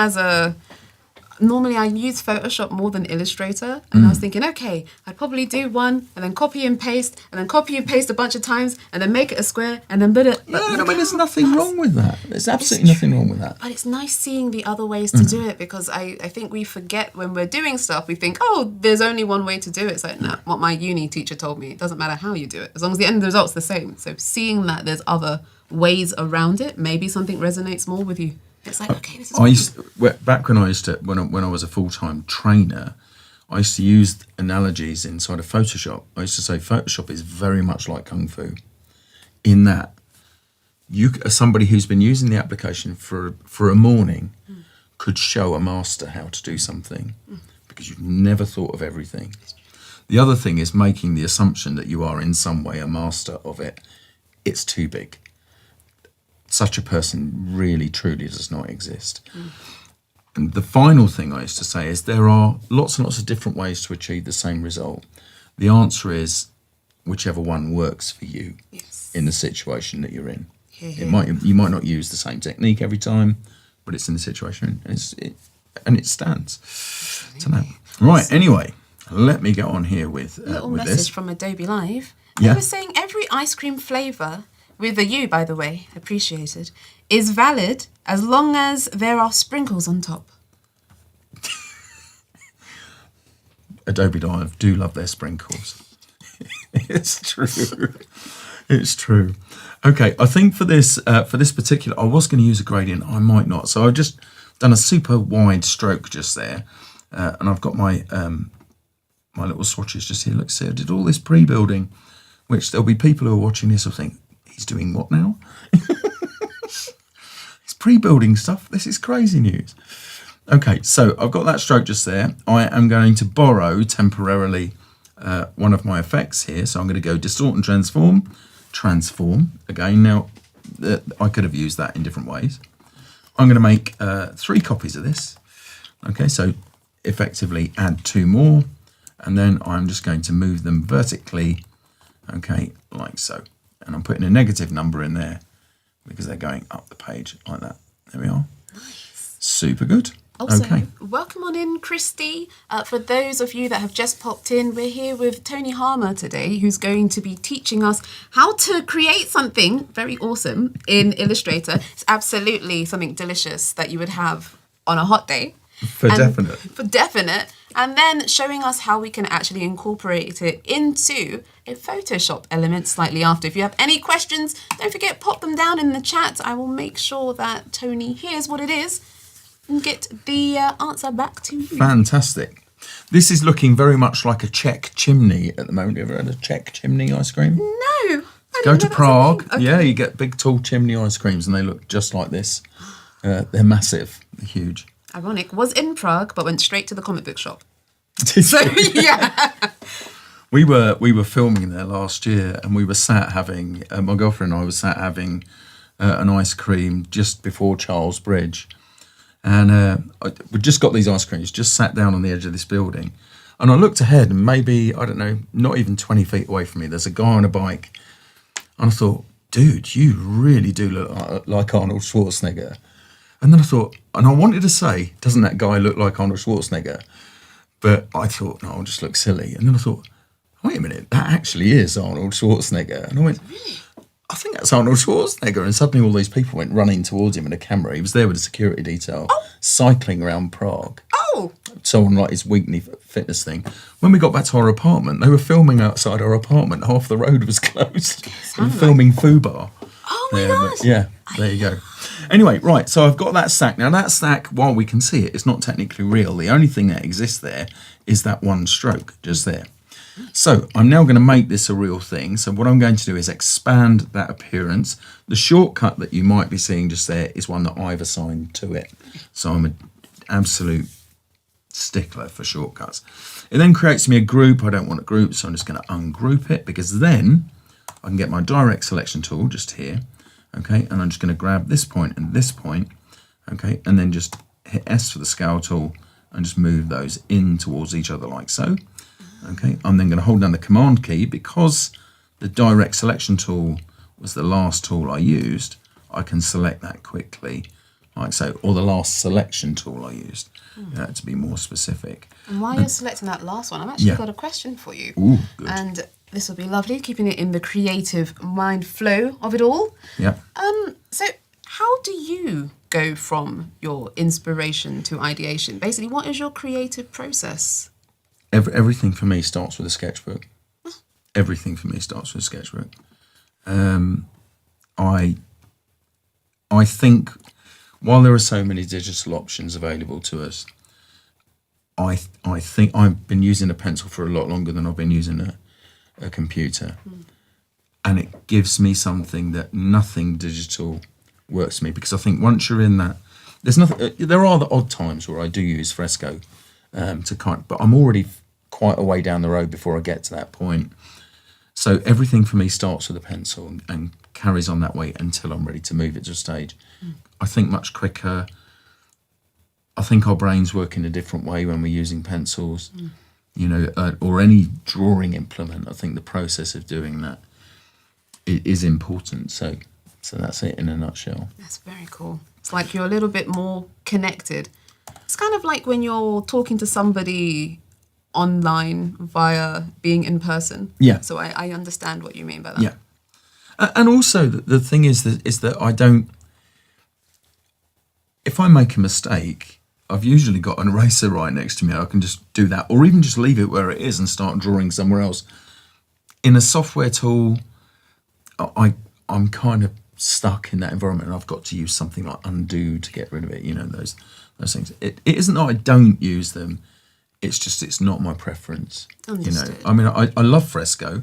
normally I use Photoshop more than Illustrator, and I was thinking, okay, I'd probably do one and then copy and paste a bunch of times and then make it a square and then but there's nothing wrong with that. There's absolutely nothing wrong with that. But it's nice seeing the other ways to do it, because I think we forget when we're doing stuff, we think, oh, there's only one way to do it. It's like, nah, what my uni teacher told me, it doesn't matter how you do it, as long as the end result's the same. So seeing that there's other ways around it, maybe something resonates more with you. It's like, okay, this is back when I was a full-time trainer, I used to use analogies inside of Photoshop. I used to say Photoshop is very much like Kung Fu, in that you, as somebody who's been using the application for a morning, could show a master how to do something, because you've never thought of everything. The other thing is making the assumption that you are in some way a master of it. It's too big. Such a person really, truly does not exist. And the final thing I used to say is there are lots and lots of different ways to achieve the same result. The answer is whichever one works for you in the situation that you're in. You might not use the same technique every time, but it's in the situation and it stands. So now, right, anyway, let me get on here with little with message this. from Adobe Live. Yeah. They were saying every ice cream flavour, with a U, by the way, appreciated, is valid as long as there are sprinkles on top. Adobe Live do love their sprinkles. It's true. It's true. Okay, I think for this particular, I was going to use a gradient. I might not. So I've just done a super wide stroke just there, and I've got my my little swatches just here. Look, see, I did all this pre-building, which there'll be people who are watching this will think, he's doing what now? He's pre-building stuff. This is crazy news. Okay, so I've got that stroke just there. I am going to borrow temporarily one of my effects here. So I'm going to go distort and transform again. Now, I could have used that in different ways. I'm going to make 3 copies of this. Okay, so effectively add 2 more, and then I'm just going to move them vertically, okay, like so. And I'm putting a negative number in there because they're going up the page like that. There we are. Nice. Super good. Also, Okay. welcome on in, Christy. For those of you that have just popped in, we're here with Tony Harmer today, who's going to be teaching us how to create something very awesome in Illustrator. It's absolutely something delicious that you would have on a hot day. For definite. For definite. And then showing us how we can actually incorporate it into a Photoshop element slightly after. If you have any questions, don't forget, pop them down in the chat. I will make sure that Tony hears what it is and get the answer back to you. Fantastic. This is looking very much like a Czech chimney at the moment. Have you ever had a Czech chimney ice cream? No. I didn't Go know to that was a Prague. thing. Okay. Yeah, you get big, tall chimney ice creams, and they look just like this. They're massive. They're huge. Ironic. Was in Prague, but went straight to the comic book shop. So, yeah. We were filming there last year, and we were sat having my girlfriend and I were sat having an ice cream just before Charles Bridge, and we just got these ice creams. Just sat down on the edge of this building, and I looked ahead, and maybe I don't know, not even 20 feet away from me, there's a guy on a bike, and I thought, dude, you really do look like Arnold Schwarzenegger. And then I thought, and I wanted to say, doesn't that guy look like Arnold Schwarzenegger? But I thought, no, I'll just look silly. And then I thought, wait a minute, that actually is Arnold Schwarzenegger. And I went, I think that's Arnold Schwarzenegger. And suddenly all these people went running towards him in a camera. He was there with a security detail, cycling around Prague. Oh. So on like his weekly fitness thing. When we got back to our apartment, they were filming outside our apartment. Half the road was closed. They were filming Fubar. Oh my gosh. Yeah, there you go. Anyway, right, so I've got that stack. Now that stack, while we can see it, it's not technically real. The only thing that exists there is that one stroke just there. So I'm now going to make this a real thing. So what I'm going to do is expand that appearance. The shortcut that you might be seeing just there is one that I've assigned to it. So I'm an absolute stickler for shortcuts. It then creates me a group. I don't want a group, so I'm just going to ungroup it, because then I can get my direct selection tool just here, okay, and I'm just going to grab this point and this point, okay, and then just hit S for the scale tool and just move those in towards each other like so, okay. I'm then going to hold down the command key. Because the direct selection tool was the last tool I used, I can select that quickly like so, or the last selection tool I used, to be more specific. And while you're selecting that last one, I've actually got a question for you. Ooh, good. And this will be lovely, keeping it in the creative mind flow of it all. Yeah. So how do you go from your inspiration to ideation? Basically, what is your creative process? Everything for me starts with a sketchbook. Everything for me starts with a sketchbook. I think while there are so many digital options available to us, I think I've been using a pencil for a lot longer than I've been using a computer, and it gives me something that nothing digital works for me, because I think once you're in that, there's nothing. There are the odd times where I do use Fresco but I'm already quite a way down the road before I get to that point. So everything for me starts with a pencil and carries on that way until I'm ready to move it to a stage. I think much quicker. I think our brains work in a different way when we're using pencils, or any drawing implement. I think the process of doing that is important. So that's it in a nutshell. That's very cool. It's like you're a little bit more connected. It's kind of like when you're talking to somebody online via being in person. Yeah. So I understand what you mean by that. Yeah. And also the thing is that I don't, if I make a mistake, I've usually got an eraser right next to me. I can just do that, or even just leave it where it is and start drawing somewhere else. In a software tool, I'm kind of stuck in that environment, and I've got to use something like undo to get rid of it. Those things. It isn't that I don't use them. It's just it's not my preference. Understood. I mean, I love Fresco,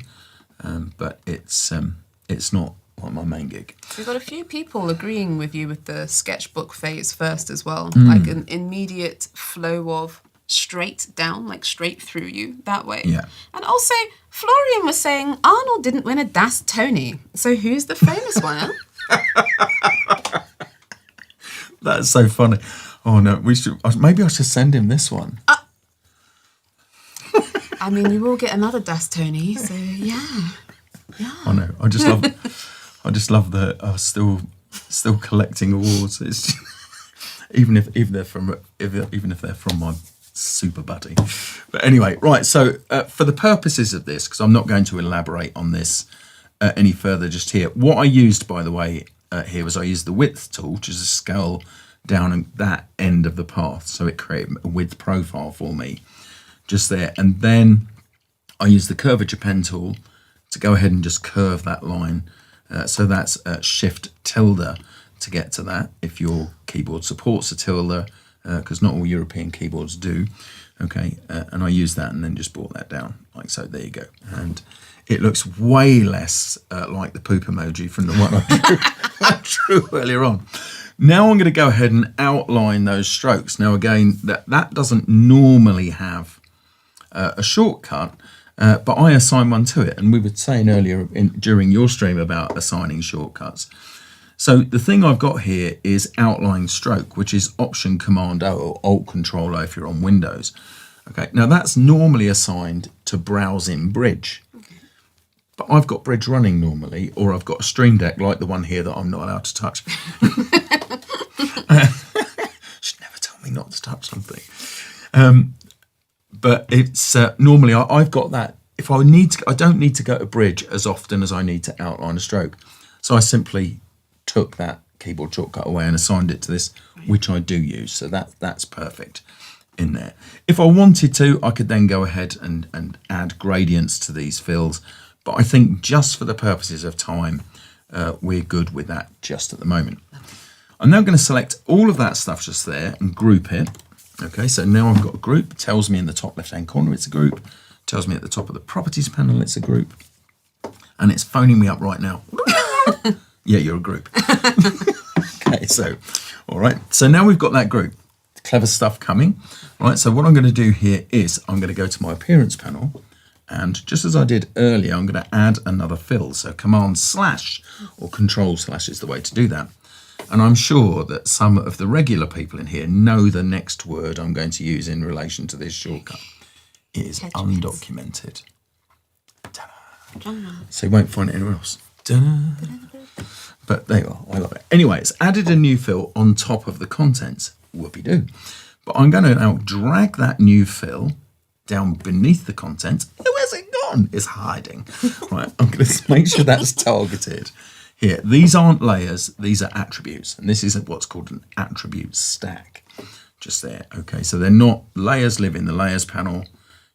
but it's not like my main gig. We've got a few people agreeing with you with the sketchbook phase first as well, like an immediate flow of straight down, like straight through you that way. Yeah. And also, Florian was saying Arnold didn't win a Das Tony, so who's the famous one? Huh? That's so funny. Oh no, maybe I should send him this one. I mean, you will get another Das Tony, so yeah. I know. I just love that still collecting awards. even if they're from my super buddy. But anyway, right. So for the purposes of this, because I'm not going to elaborate on this any further just here. What I used, by the way, here was I used the width tool, which is a scale down that end of the path, so it created a width profile for me just there. And then I used the curvature pen tool to go ahead and just curve that line. So that's shift tilde to get to that, if your keyboard supports a tilde, because not all European keyboards do. Okay, and I used that and then just brought that down like so. There you go. And it looks way less like the poop emoji from the one I drew earlier on. Now I'm going to go ahead and outline those strokes. Now again, that doesn't normally have a shortcut, but I assign one to it. And we were saying earlier during your stream about assigning shortcuts. So the thing I've got here is outline stroke, which is Option Command O or Alt Control O if you're on Windows. Okay, now that's normally assigned to browse in Bridge. But I've got Bridge running normally, or I've got a Stream Deck like the one here that I'm not allowed to touch. Should never tell me not to touch something. But it's normally I've got that. If I need to, I don't need to go to Bridge as often as I need to outline a stroke. So I simply took that keyboard shortcut away and assigned it to this, which I do use. So that's perfect in there. If I wanted to, I could then go ahead and add gradients to these fills. But I think just for the purposes of time, we're good with that just at the moment. I'm now going to select all of that stuff just there and group it. Okay, so now I've got a group. It tells me in the top left-hand corner it's a group. It tells me at the top of the properties panel it's a group. And it's phoning me up right now. Yeah, you're a group. Okay, so, all right. So now we've got that group. Clever stuff coming. All right, so what I'm going to do here is I'm going to go to my appearance panel. And just as I did earlier, I'm going to add another fill. So Command/ or Control/ is the way to do that. And I'm sure that some of the regular people in here know the next word I'm going to use in relation to this shortcut. It is undocumented. So you won't find it anywhere else. But there you are. I love it. Anyway, it's added a new fill on top of the contents. Whoopie-doo. But I'm going to now drag that new fill down beneath the content. Where's it gone? It's hiding. Right, I'm going to make sure that's targeted. Here, these aren't layers, these are attributes. And this is what's called an attribute stack. Just there. Okay, so they're not, layers live in the layers panel.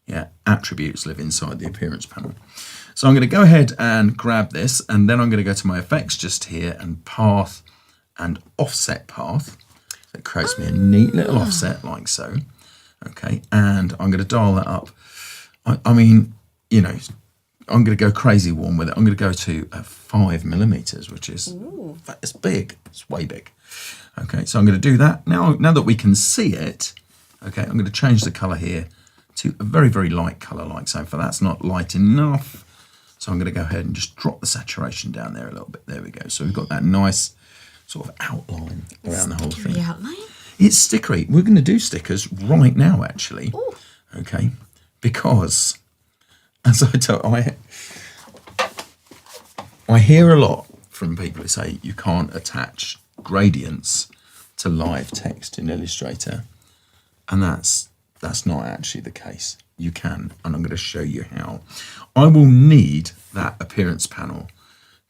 Yeah, attributes live inside the appearance panel. So I'm going to go ahead and grab this, and then I'm going to go to my effects just here and path and offset path. That creates me a neat little offset like so. Okay, and I'm going to dial that up. I mean, you know, I'm going to go crazy warm with it. I'm going to go to 5mm, which is it's big. It's way big. Okay, so I'm going to do that. Now that we can see it, okay, I'm going to change the colour here to a very, very light colour like so. For that's not light enough. So I'm going to go ahead and just drop the saturation down there a little bit. There we go. So we've got that nice sort of outline around the whole thing. Outline? It's stickery. We're going to do stickers right now, actually. Ooh. Okay, because as I hear a lot from people who say you can't attach gradients to live text in Illustrator, and that's not actually the case. You can, and I'm going to show you how. I will need that appearance panel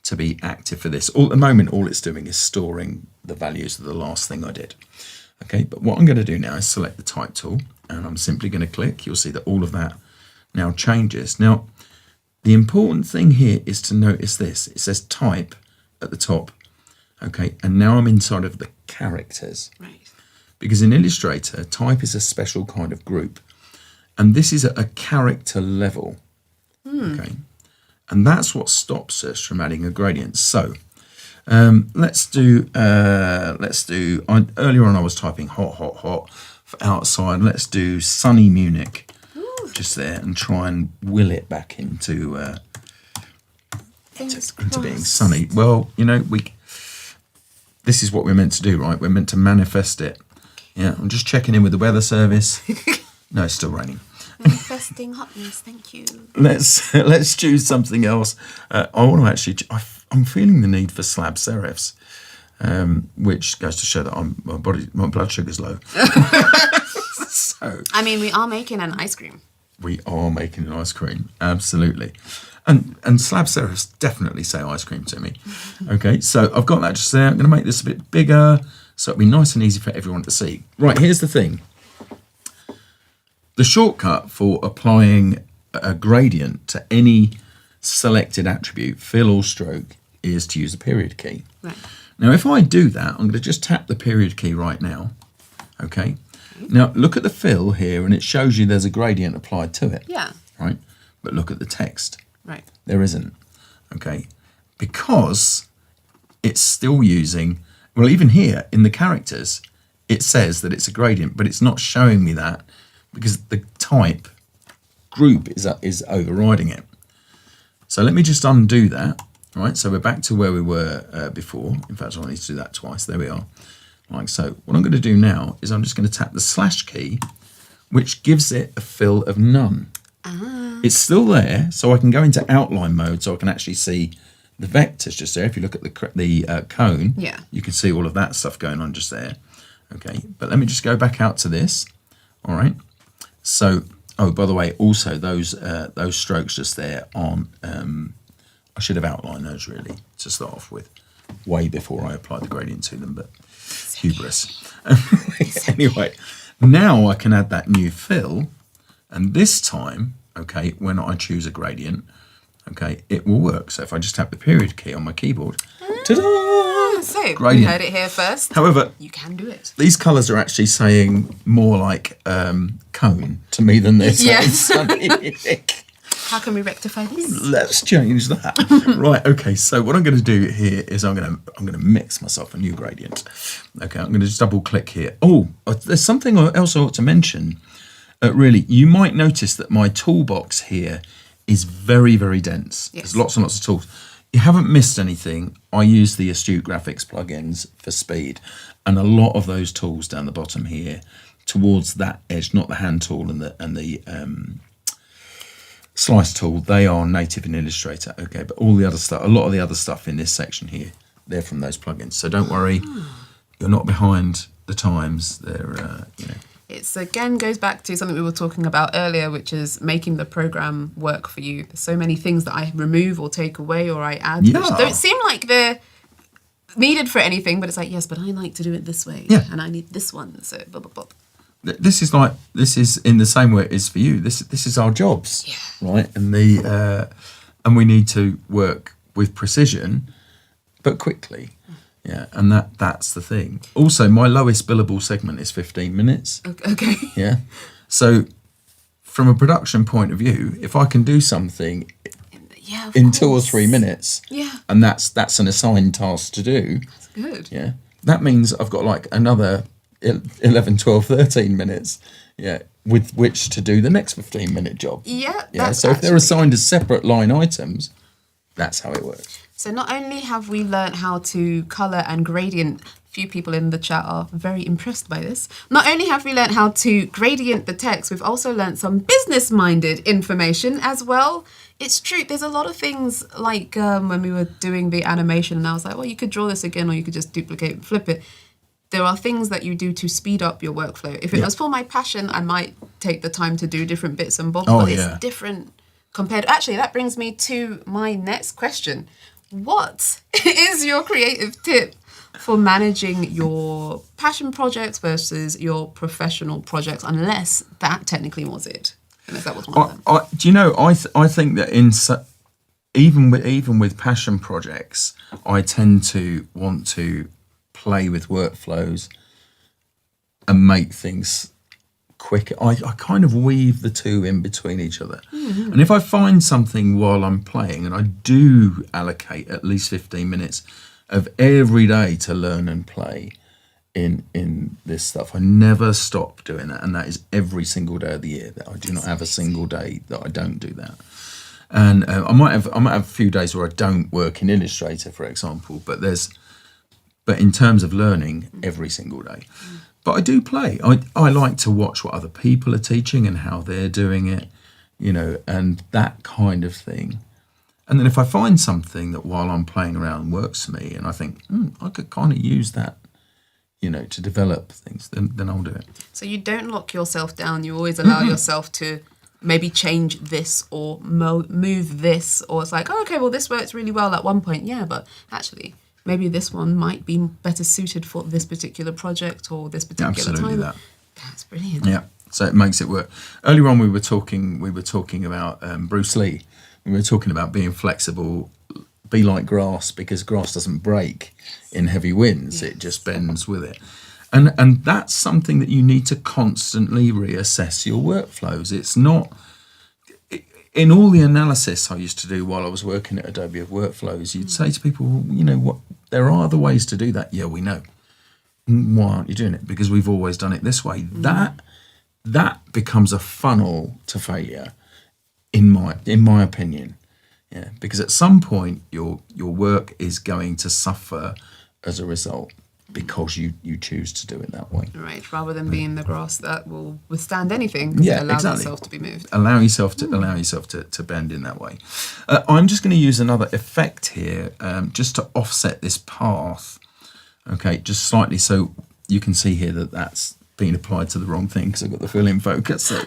to be active for this. At the moment, all it's doing is storing the values of the last thing I did. Okay, but what I'm going to do now is select the type tool, and I'm simply going to click. You'll see that all of that now changes. Now, the important thing here is to notice this. It says type at the top. Okay, and now I'm inside of the characters. Right. Because in Illustrator, type is a special kind of group. And this is at a character level. Okay, and that's what stops us from adding a gradient. So let's do earlier on I was typing hot for outside. Let's do sunny Munich. Ooh. Just there, and try and will it back into being sunny. Well, you know, this is what we're meant to do, right? We're meant to manifest it. Yeah, I'm just checking in with the weather service. No, it's still raining. Manifesting hotness, thank you. Let's choose something else. I want to actually. I'm feeling the need for slab serifs. which goes to show that my blood sugar's low. So I mean, we are making an ice cream. we are making an ice cream, absolutely. And slab serifs definitely say ice cream to me. Okay, so I've got that just there. I'm going to make this a bit bigger so it'll be nice and easy for everyone to see. Right, here's the thing. The shortcut for applying a gradient to any selected attribute, fill or stroke, is to use the period key. Right. Now, if I do that, I'm going to just tap the period key right now. Okay. Now, look at the fill here, and it shows you there's a gradient applied to it. Yeah. Right. But look at the text. Right. There isn't. Okay. Because it's still using, well, even here in the characters, it says that it's a gradient, but it's not showing me that because the type group is overriding it. So let me just undo that. Right, so we're back to where we were before. In fact, I need to do that twice. There we are. Like so. What I'm going to do now is I'm just going to tap the slash key, which gives it a fill of none. It's still there, so I can go into outline mode, so I can actually see the vectors just there. If you look at the cone, Yeah. you can see all of that stuff going on just there. Okay, but let me just go back out to this. All right. So, oh, by the way, also those strokes just there aren't. I should have outlined those really to start off with, way before I applied the gradient to them, but hubris. Anyway, now I can add that new fill, and this time, okay, when I choose a gradient, okay, it will work. So if I just tap the period key on my keyboard, ta-da! So, Gradient. you heard it here first. However, You can do it. these colours are actually saying more like cone to me than this. Yes. It's How can we rectify this? let's change that. Right, okay, so what I'm going to do here is I'm going to mix myself a new gradient. Okay, I'm going to just double click here. Oh, there's something else I ought to mention. Really, you might notice that my toolbox here is very, very dense. Yes. There's lots and lots of tools. You haven't missed anything. I use the Astute Graphics plugins for speed, and a lot of those tools down the bottom here towards that edge, not the hand tool and the slice tool, they are native in Illustrator. Okay, but all the other stuff, a lot of the other stuff in this section here, they're from those plugins. So don't worry, you're not behind the times. They're It's again goes back to something we were talking about earlier, which is making the program work for you. There's so many things that I remove or take away or I add, which Yeah. don't seem like they're needed for anything, but it's like, yes, but I like to do it this way. Yeah. And I need this one. So blah, blah, blah. This is in the same way it is for you. This is our jobs, right? And and we need to work with precision, but quickly. Yeah, and that's the thing. Also, my lowest billable segment is 15 minutes. Okay. Yeah. So from a production point of view, if I can do something Yeah. Of in 2 or course. 3 minutes, Yeah. and that's an assigned task to do, That's good. yeah, that means I've got like another 11, 12, 13 minutes, yeah, with which to do the next 15-minute job. Yeah. Yeah, so if they're assigned as separate line items, that's how it works. So not only have we learned how to colour and gradient, few people in the chat are very impressed by this. Not only have we learned how to gradient the text, we've also learned some business-minded information as well. It's true, there's a lot of things like when we were doing the animation and I was like, well, you could draw this again or you could just duplicate and flip it. There are things that you do to speed up your workflow. If it was for my passion, I might take the time to do different bits and bobs, but it's different compared. Actually, that brings me to my next question. What is your creative tip for managing your passion projects versus your professional projects, unless that technically was it? Unless that was one of them. Do you know, I think that even with passion projects, I tend to want to play with workflows and make things quick. I kind of weave the two in between each other. Mm-hmm. And if I find something while I'm playing, and I do allocate at least 15 minutes of every day to learn and play in this stuff, I never stop doing that. And that is every single day of the year. That I do not have a single day that I don't do that. And I might have a few days where I don't work in Illustrator, for example, but in terms of learning, every single day. But I do play. I like to watch what other people are teaching and how they're doing it, and that kind of thing. And then if I find something that while I'm playing around works for me, and I think, I could kind of use that, to develop things, then I'll do it. So you don't lock yourself down. You always allow yourself to maybe change this or move this, or it's like, oh, okay, well, this works really well at one point. Yeah, but actually, maybe this one might be better suited for this particular project or this particular Absolutely time. that. That's brilliant. Yeah, so it makes it work. Earlier on, we were talking about Bruce Lee. We were talking about being flexible, be like grass, because grass doesn't break in heavy winds. It just bends with it. And that's something that you need to constantly reassess your workflows. It's not, in all the analysis I used to do while I was working at Adobe of workflows, you'd say to people, what, there are other ways to do that. Yeah, we know. Why aren't you doing it? Because we've always done it this way. That becomes a funnel to failure, in my opinion. Yeah, because at some point your work is going to suffer as a result because you choose to do it that way. Right, rather than being the grass that will withstand anything. Yeah, allows exactly. itself to be moved. Allow yourself to bend in that way. I'm just going to use another effect here, just to offset this path. Okay, just slightly, so you can see here that that's being applied to the wrong thing because I've got the fill in focus. So,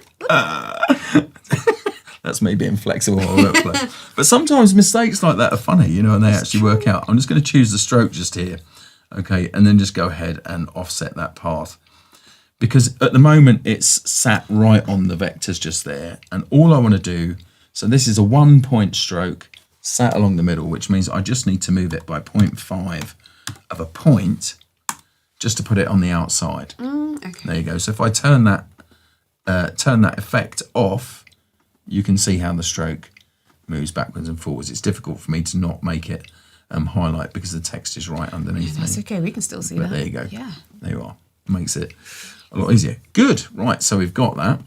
that's me being flexible on workflow. But sometimes mistakes like that are funny, and they actually work out. I'm just going to choose the stroke just here, okay, and then just go ahead and offset that path. Because at the moment it's sat right on the vectors just there, and all I want to do, so this is a 1 point stroke sat along the middle, which means I just need to move it by 0.5 of a point just to put it on the outside. Okay. There you go. So if I turn that effect off, you can see how the stroke moves backwards and forwards. It's difficult for me to not make it highlight because the text is right underneath me. That's okay, we can still see But that. there you go. Yeah. There you are. Makes it a lot easier. Good. Right, so we've got that.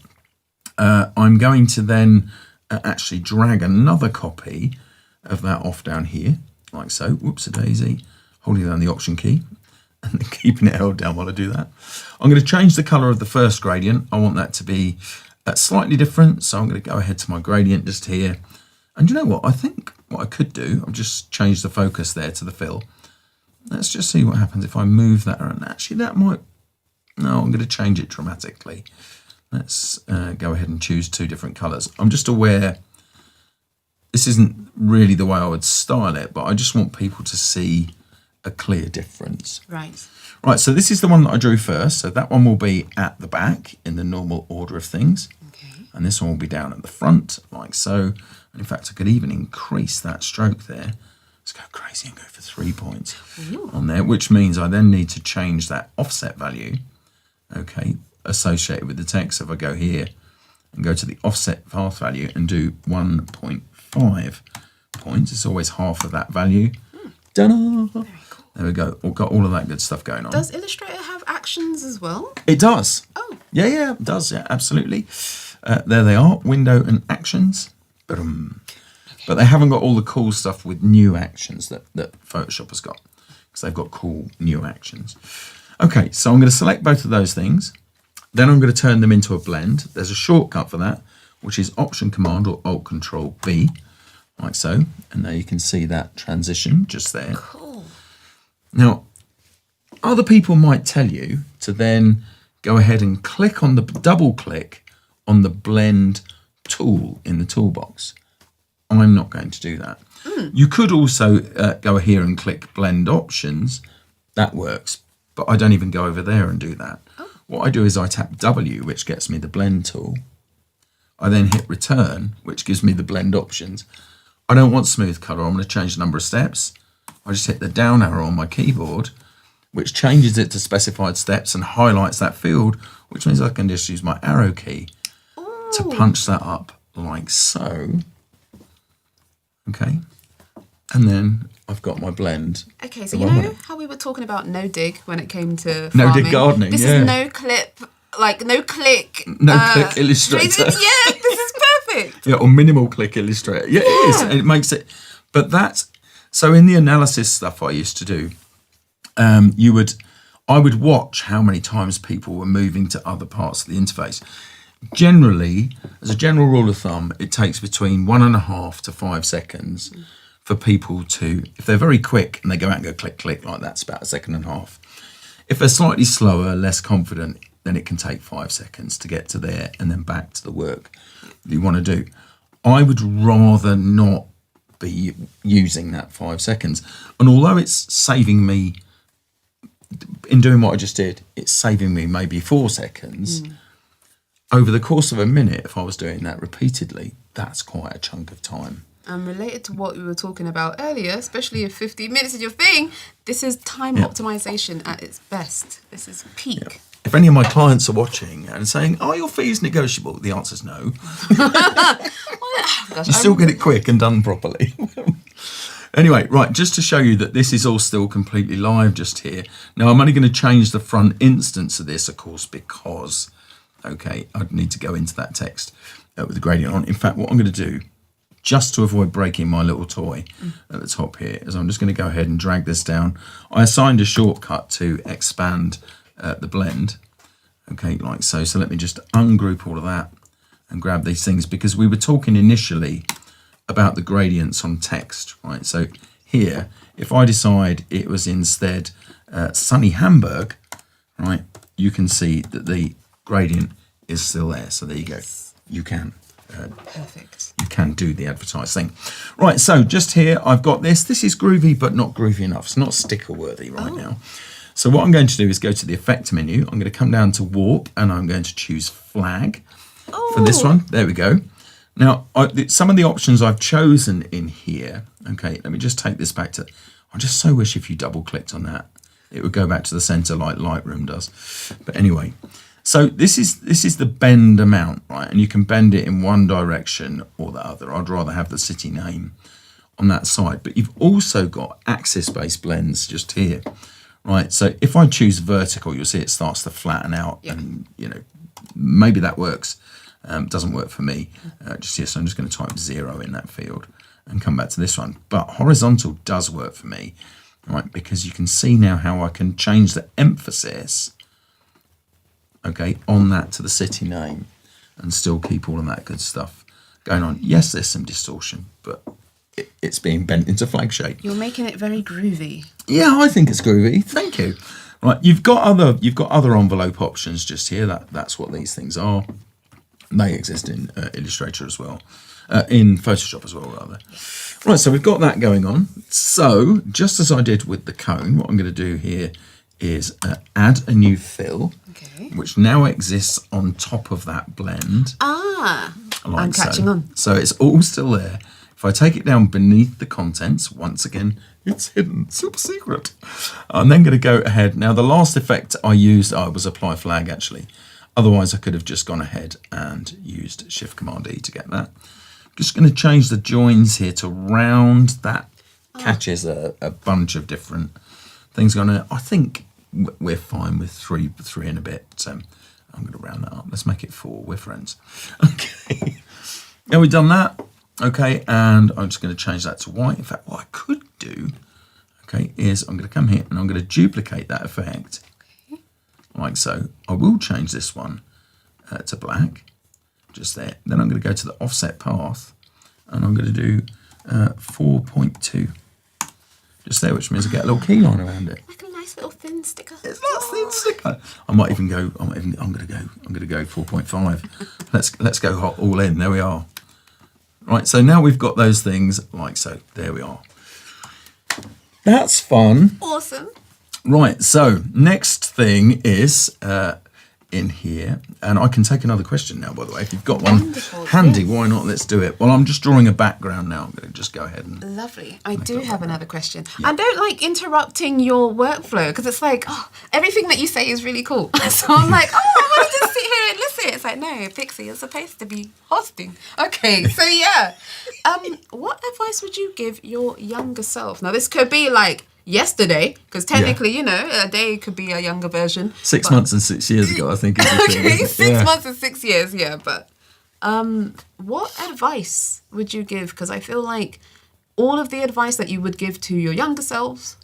I'm going to then actually drag another copy of that off down here, like so. Whoops-a-daisy. Holding down the Option key and then keeping it held down while I do that. I'm going to change the colour of the first gradient. I want that to be slightly different, so I'm going to go ahead to my gradient just here. And you know what? I think what I could do, I've just changed the focus there to the fill. Let's just see what happens if I move that around. Actually, that might... No, I'm going to change it dramatically. Let's go ahead and choose two different colours. I'm just aware this isn't really the way I would style it, but I just want people to see a clear difference. Right. Right, so this is the one that I drew first. So that one will be at the back in the normal order of things. Okay. And this one will be down at the front, like so. And in fact, I could even increase that stroke there. Let's go crazy and go for 3 points on there, which means I then need to change that offset value, okay, associated with the text. So if I go here and go to the offset path value and do 1.5 points, it's always half of that value. Ta-da! Very cool. There we go. We've got all of that good stuff going on. Does Illustrator have actions as well? It does. Oh. Yeah, it does. Yeah, absolutely. There they are, window and actions. Ba-dum. But they haven't got all the cool stuff with new actions that Photoshop has got, because they've got cool new actions. Okay, so I'm going to select both of those things. Then I'm going to turn them into a blend. There's a shortcut for that, which is Option Command or Alt Control B, like so. And there you can see that transition just there. Cool. Now, other people might tell you to then go ahead and click on the double click on the blend tool in the toolbox. I'm not going to do that. You could also go here and click blend options. That works, but I don't even go over there and do that. What I do is I tap W, which gets me the blend tool. I then hit return, which gives me the blend options. I don't want smooth color. I'm going to change the number of steps. I just hit the down arrow on my keyboard, which changes it to specified steps and highlights that field, which means I can just use my arrow key to punch that up like so. Okay. And then I've got my blend. Okay, so you know how we were talking about no dig when it came to No farming? dig gardening, This yeah. is no clip, like no click. No click Illustrator. Yeah, this is perfect. Yeah, or minimal click Illustrator. Yeah, it is. It makes it. But that's, so in the analysis stuff I used to do, I would watch how many times people were moving to other parts of the interface. generally, as a general rule of thumb, it takes between 1.5 to 5 seconds for people to, if they're very quick and they go out and go click, click like that's about 1.5 seconds. If they're slightly slower, less confident, then it can take 5 seconds to get to there and then back to the work that you want to do. I would rather not be using that 5 seconds. And although it's saving me, in doing what I just did, it's saving me maybe 4 seconds. Over the course of a minute, if I was doing that repeatedly, that's quite a chunk of time. And related to what we were talking about earlier, especially if 15 minutes is your thing, this is time optimization at its best. This is peak. Yeah. If any of my clients are watching and saying, "Are your fees negotiable?" The answer is no. You still get it quick and done properly. Anyway, right, just to show you that this is all still completely live just here. Now, I'm only going to change the front instance of this, of course, because, okay, I'd need to go into that text with the gradient on. In fact, what I'm going to do, just to avoid breaking my little toy at the top here, is I'm just going to go ahead and drag this down. I assigned a shortcut to expand the blend, okay, like so. So let me just ungroup all of that and grab these things, because we were talking initially about the gradients on text, right? So here, if I decide it was instead sunny Hamburg, right, you can see that the gradient is still there. So there you go. You can. Perfect. You can do the advertised thing. Right, so just here, I've got this. This is groovy, but not groovy enough. It's not sticker worthy right now. So what I'm going to do is go to the effect menu. I'm going to come down to warp and I'm going to choose flag for this one. There we go. Now, some of the options I've chosen in here, okay, let me just take this back to, I just so wish if you double clicked on that, it would go back to the center like Lightroom does. But anyway, so this is the bend amount, right? And you can bend it in one direction or the other. I'd rather have the city name on that side. But you've also got axis-based blends just here, right? So if I choose vertical, you'll see it starts to flatten out, and you know, maybe that works. Doesn't work for me just here, so I'm just going to type 0 in that field and come back to this one. But horizontal does work for me, right? Because you can see now how I can change the emphasis, okay, on that to the city name and still keep all of that good stuff going on. Yes, there's some distortion, but it's being bent into flag shape. You're making it very groovy. Yeah, I think it's groovy. Thank you. Right, you've got other envelope options just here. That's what these things are. They exist in Illustrator as well, in Photoshop as well, rather. Right, so we've got that going on. So just as I did with the cone, what I'm going to do here is add a new fill, which now exists on top of that blend. I'm catching on. So it's all still there. If I take it down beneath the contents, once again, it's hidden, super secret. I'm then going to go ahead. Now, the last effect I used, was apply flag, actually. Otherwise, I could have just gone ahead and used Shift-Command-E to get that. Just going to change the joins here to round. That catches a bunch of different things going on. I think we're fine with three and a bit. So I'm going to round that up. Let's make it 4. We're friends. Okay. Now we've done that. Okay, and I'm just going to change that to white. In fact, what I could do, okay, is I'm going to come here and I'm going to duplicate that effect. Like so. I will change this one to black, just there. Then I'm going to go to the offset path, and I'm going to do 4.2, just there, which means I get a little key line around it. Like a nice little thin sticker. It's not a thin sticker. I'm going to go 4.5. Let's go hot all in. There we are. Right. So now we've got those things like so. There we are. That's fun. Awesome. Right, so next thing is in here, and I can take another question now, by the way. If you've got one handy, why not? Let's do it. Well, I'm just drawing a background now. I'm going to just go ahead and... Lovely. I do have another question. Yeah. I don't like interrupting your workflow, because it's like, everything that you say is really cool. So I'm like, I want to just sit here and listen. It's like, no, Pixie, you're supposed to be hosting. Okay, so yeah. What advice would you give your younger self? Now, this could be like yesterday, because technically, you know, a day could be a younger version. 6 months and 6 years ago, I think. Is the thing, okay, 6 months and 6 years, yeah. But what advice would you give? Because I feel like all of the advice that you would give to your younger selves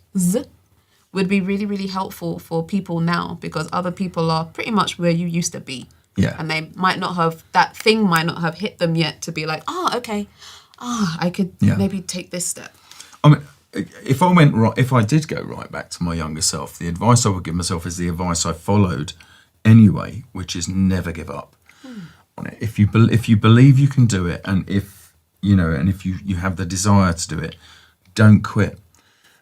would be really, really helpful for people now, because other people are pretty much where you used to be. Yeah. And they might not have, that thing might not have hit them yet to be like, oh, okay, I could maybe take this step. I mean, if I did go right back to my younger self, the advice I would give myself is the advice I followed anyway, which is never give up on it. If you believe you can do it, and if you have the desire to do it, don't quit.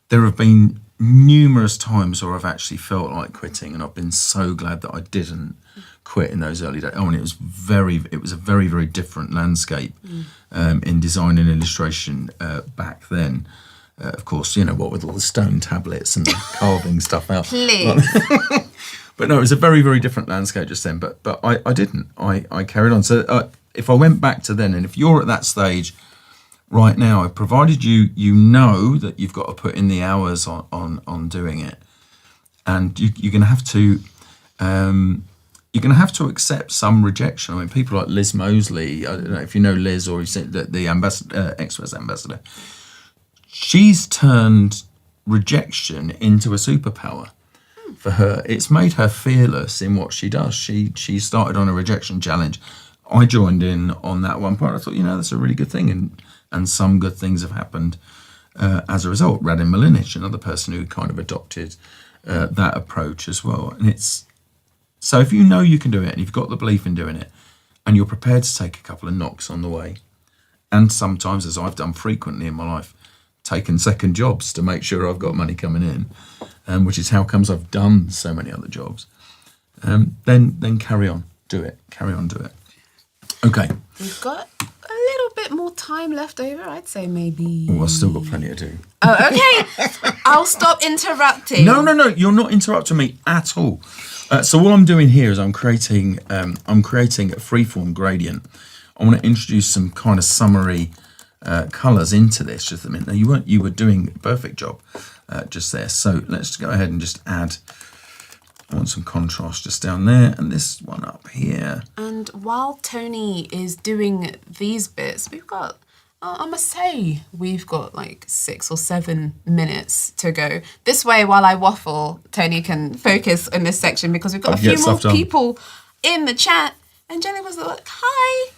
There have been numerous times where I've actually felt like quitting, and I've been so glad that I didn't quit in those early days. Oh, and it was a very, very different landscape in design and illustration back then. Of course, what with all the stone tablets and the carving stuff out. Please. But no, it was a very, very different landscape just then. But I didn't. I carried on. So if I went back to then, and if you're at that stage right now, provided you know that you've got to put in the hours on doing it, and you're going to have to accept some rejection. I mean, people like Liz Mosley. I don't know if you know Liz or you've seen the ambassador, Express ambassador. She's turned rejection into a superpower for her. It's made her fearless in what she does. She started on a rejection challenge. I joined in on that one part. I thought, that's a really good thing, and some good things have happened as a result. Radim Malinic, another person who kind of adopted that approach as well. And so if you know you can do it and you've got the belief in doing it and you're prepared to take a couple of knocks on the way, and sometimes, as I've done frequently in my life, taken second jobs to make sure I've got money coming in, which is how comes I've done so many other jobs, then carry on, do it. Okay. We've got a little bit more time left over, I'd say maybe. Oh, I've still got plenty to do. Oh, okay. I'll stop interrupting. No, you're not interrupting me at all. So what I'm doing here is I'm creating a freeform gradient. I want to introduce some kind of summary colours into this just a minute. Now you were doing a perfect job just there. So let's go ahead and just add. I want some contrast just down there, and this one up here. And while Tony is doing these bits, we've got, I must say, we've got like 6 or 7 minutes to go. This way, while I waffle, Tony can focus in this section because we've got a few more people in the chat. And Jenny was like, hi.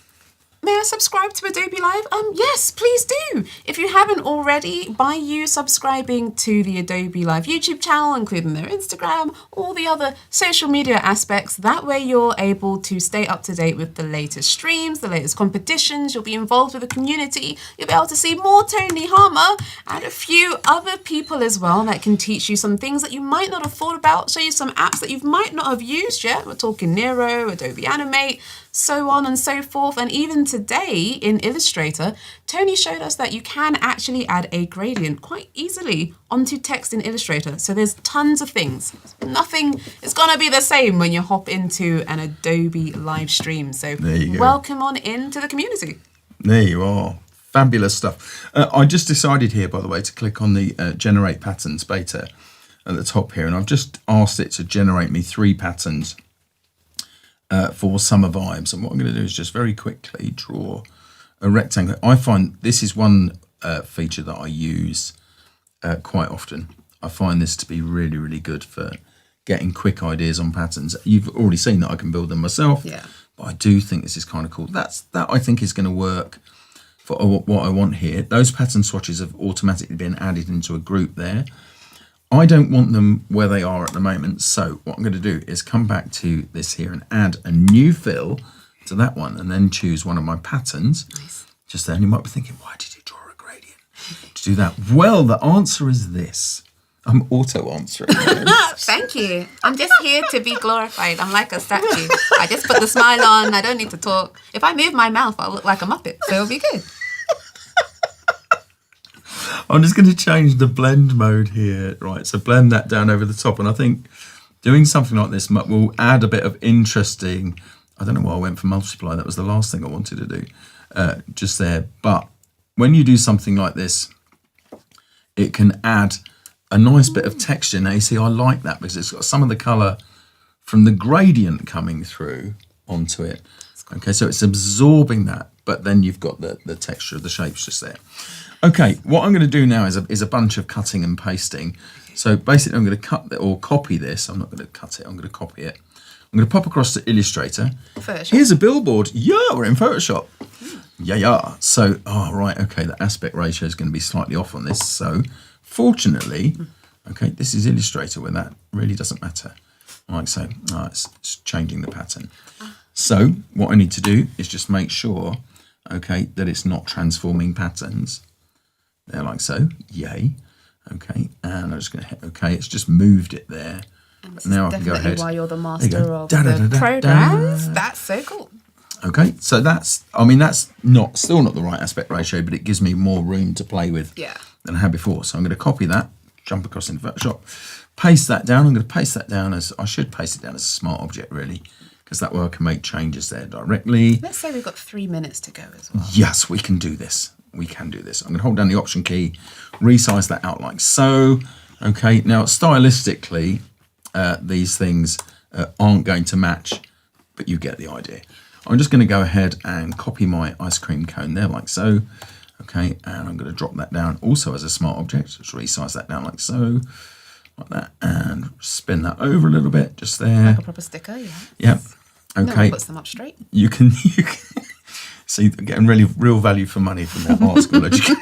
May I subscribe to Adobe Live? Yes, please do. If you haven't already, by you subscribing to the Adobe Live YouTube channel, including their Instagram, all the other social media aspects, that way you're able to stay up to date with the latest streams, the latest competitions, you'll be involved with the community, you'll be able to see more Tony Harmer and a few other people as well that can teach you some things that you might not have thought about, show you some apps that you might not have used yet. We're talking Nero, Adobe Animate, so on and so forth. And even today in Illustrator, Tony showed us that you can actually add a gradient quite easily onto text in Illustrator. So there's tons of things. Nothing is going to be the same when you hop into an Adobe live stream. So welcome on into the community. There you are. Fabulous stuff. I just decided here, by the way, to click on the Generate Patterns beta at the top here. And I've just asked it to generate me 3 patterns for summer vibes. And what I'm going to do is just very quickly draw a rectangle. I find this is one feature that I use quite often. I find this to be really, really good for getting quick ideas on patterns. You've already seen that I can build them myself, but I do think this is kind of cool. That I think is going to work for what I want here. Those pattern swatches have automatically been added into a group there. I don't want them where they are at the moment, so what I'm going to do is come back to this here and add a new fill to that one, and then choose one of my patterns. Nice. Just there, and you might be thinking, why did you draw a gradient to do that? Well, the answer is this. I'm auto-answering. Thank you. I'm just here to be glorified. I'm like a statue. I just put the smile on. I don't need to talk. If I move my mouth, I'll look like a Muppet, so it'll be good. I'm just going to change the blend mode here. Right, so blend that down over the top. And I think doing something like this will add a bit of interesting, I don't know why I went for multiply. That was the last thing I wanted to do just there. But when you do something like this, it can add a nice bit of texture. Now you see, I like that because it's got some of the colour from the gradient coming through onto it. Okay, so it's absorbing that, but then you've got the texture of the shapes just there. Okay, what I'm going to do now is a bunch of cutting and pasting. So basically I'm going to cut or copy this. I'm not going to cut it, I'm going to copy it I'm going to pop across to Illustrator. Photoshop. Here's a billboard. Yeah, we're in Photoshop. Yeah. So, right, okay, the aspect ratio is going to be slightly off on this. So, fortunately, okay, this is Illustrator where that really doesn't matter. Like so, it's changing the pattern. So, what I need to do is just make sure, okay, that it's not transforming patterns. There, like so. Yay. Okay, and I'm just going to hit OK. It's just moved it there. And this now is I can go definitely ahead. why you're the master of Da-da-da-da-da. the programs. That's so cool. Okay, so that's still not the right aspect ratio, but it gives me more room to play with than I had before. So I'm going to copy that, jump across into Photoshop, paste that down. I'm going to paste that down I should paste it down as a smart object really, because that way I can make changes there directly. Let's say we've got 3 minutes to go as well. Yes, we can do this. I'm going to hold down the Option key, resize that out like so. Okay, now stylistically, these things aren't going to match, but you get the idea. I'm just going to go ahead and copy my ice cream cone there like so. Okay, and I'm going to drop that down also as a smart object. Just resize that down like so, like that, and spin that over a little bit, just there. Like a proper sticker, yeah. Yep. Okay. No one puts them up straight. You can see, getting really real value for money from that art school education.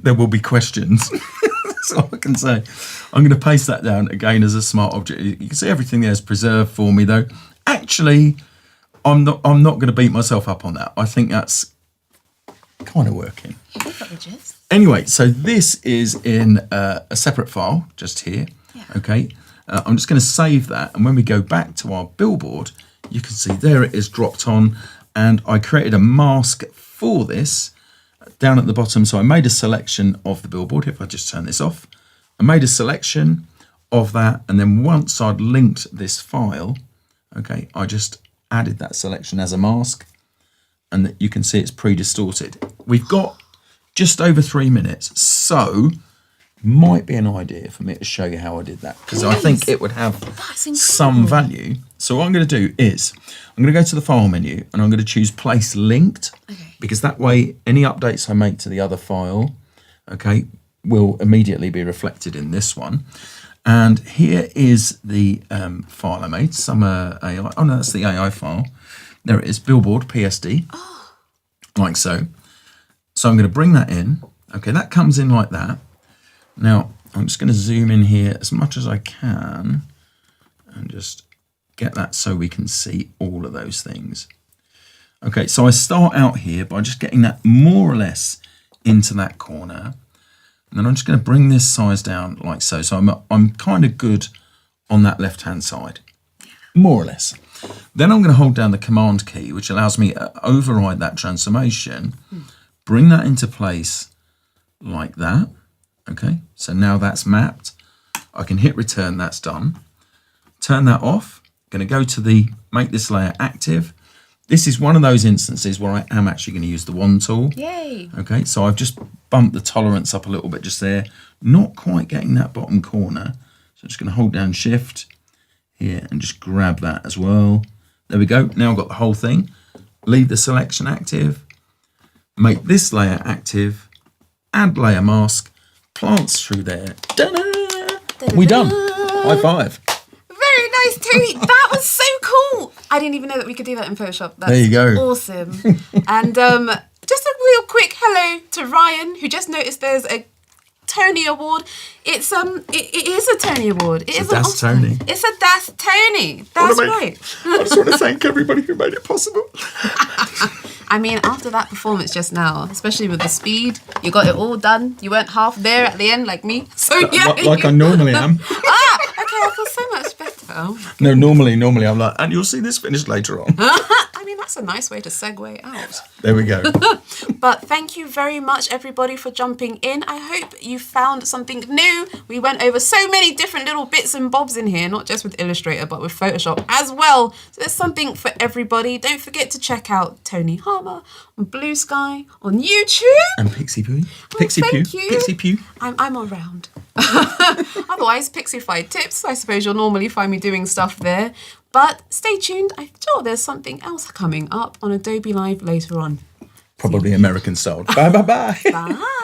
There will be questions. That's all I can say. I'm going to paste that down again as a smart object. You can see everything there is preserved for me, though. Actually, I'm not going to beat myself up on that. I think that's kind of working. Anyway, so this is in a separate file just here. Yeah. Okay. I'm just going to save that, and when we go back to our billboard, you can see there it is dropped on, and I created a mask for this down at the bottom. So I made a selection of the billboard. If I just turn this off, I made a selection of that, and then once I'd linked this file, okay, I just added that selection as a mask, and you can see it's pre-distorted. We've got just over 3 minutes, so might be an idea for me to show you how I did that, because I think it would have some value. So what I'm going to do is I'm going to go to the file menu and I'm going to choose place linked, because that way any updates I make to the other file, okay, will immediately be reflected in this one. And here is the file I made, Summer AI. Oh no, that's the AI file. There it is, billboard PSD, like so. So I'm going to bring that in. Okay, that comes in like that. Now, I'm just going to zoom in here as much as I can and just get that so we can see all of those things. Okay, so I start out here by just getting that more or less into that corner. And then I'm just going to bring this size down like so. So I'm kind of good on that left-hand side, more or less. Then I'm going to hold down the Command key, which allows me to override that transformation, bring that into place like that. Okay, so now that's mapped. I can hit return, that's done. Turn that off. Going to go to make this layer active. This is one of those instances where I am actually going to use the wand tool. Yay. Okay, so I've just bumped the tolerance up a little bit just there. Not quite getting that bottom corner. So I'm just going to hold down shift here and just grab that as well. There we go. Now I've got the whole thing. Leave the selection active. Make this layer active. Add layer mask. Plants through there. Ta-da! We done. High five. Very nice, Tony. That was so cool. I didn't even know that we could do that in Photoshop. That's there you go. Awesome. And just a real quick hello to Ryan, who just noticed there's a Tony Award. It is a Tony Award. It's a Das Tony. It's a Das Tony. That's right. I just want to thank everybody who made it possible. I mean, after that performance just now, especially with the speed, you got it all done. You weren't half there at the end like me. So yeah, like I normally am. Okay, I feel so much better. No, normally I'm like, and you'll see this finished later on. I mean, that's a nice way to segue out. There we go. But thank you very much, everybody, for jumping in. I hope you found something new. We went over so many different little bits and bobs in here, not just with Illustrator, but with Photoshop as well. So there's something for everybody. Don't forget to check out Tony Harmer on Blue Sky, on YouTube. And Pixipui. Pixipui. I'm around. Otherwise, Pixified Tips. I suppose you'll normally find me doing stuff there. But stay tuned. I'm sure there's something else coming up on Adobe Live later on. Probably American style. Bye. Bye.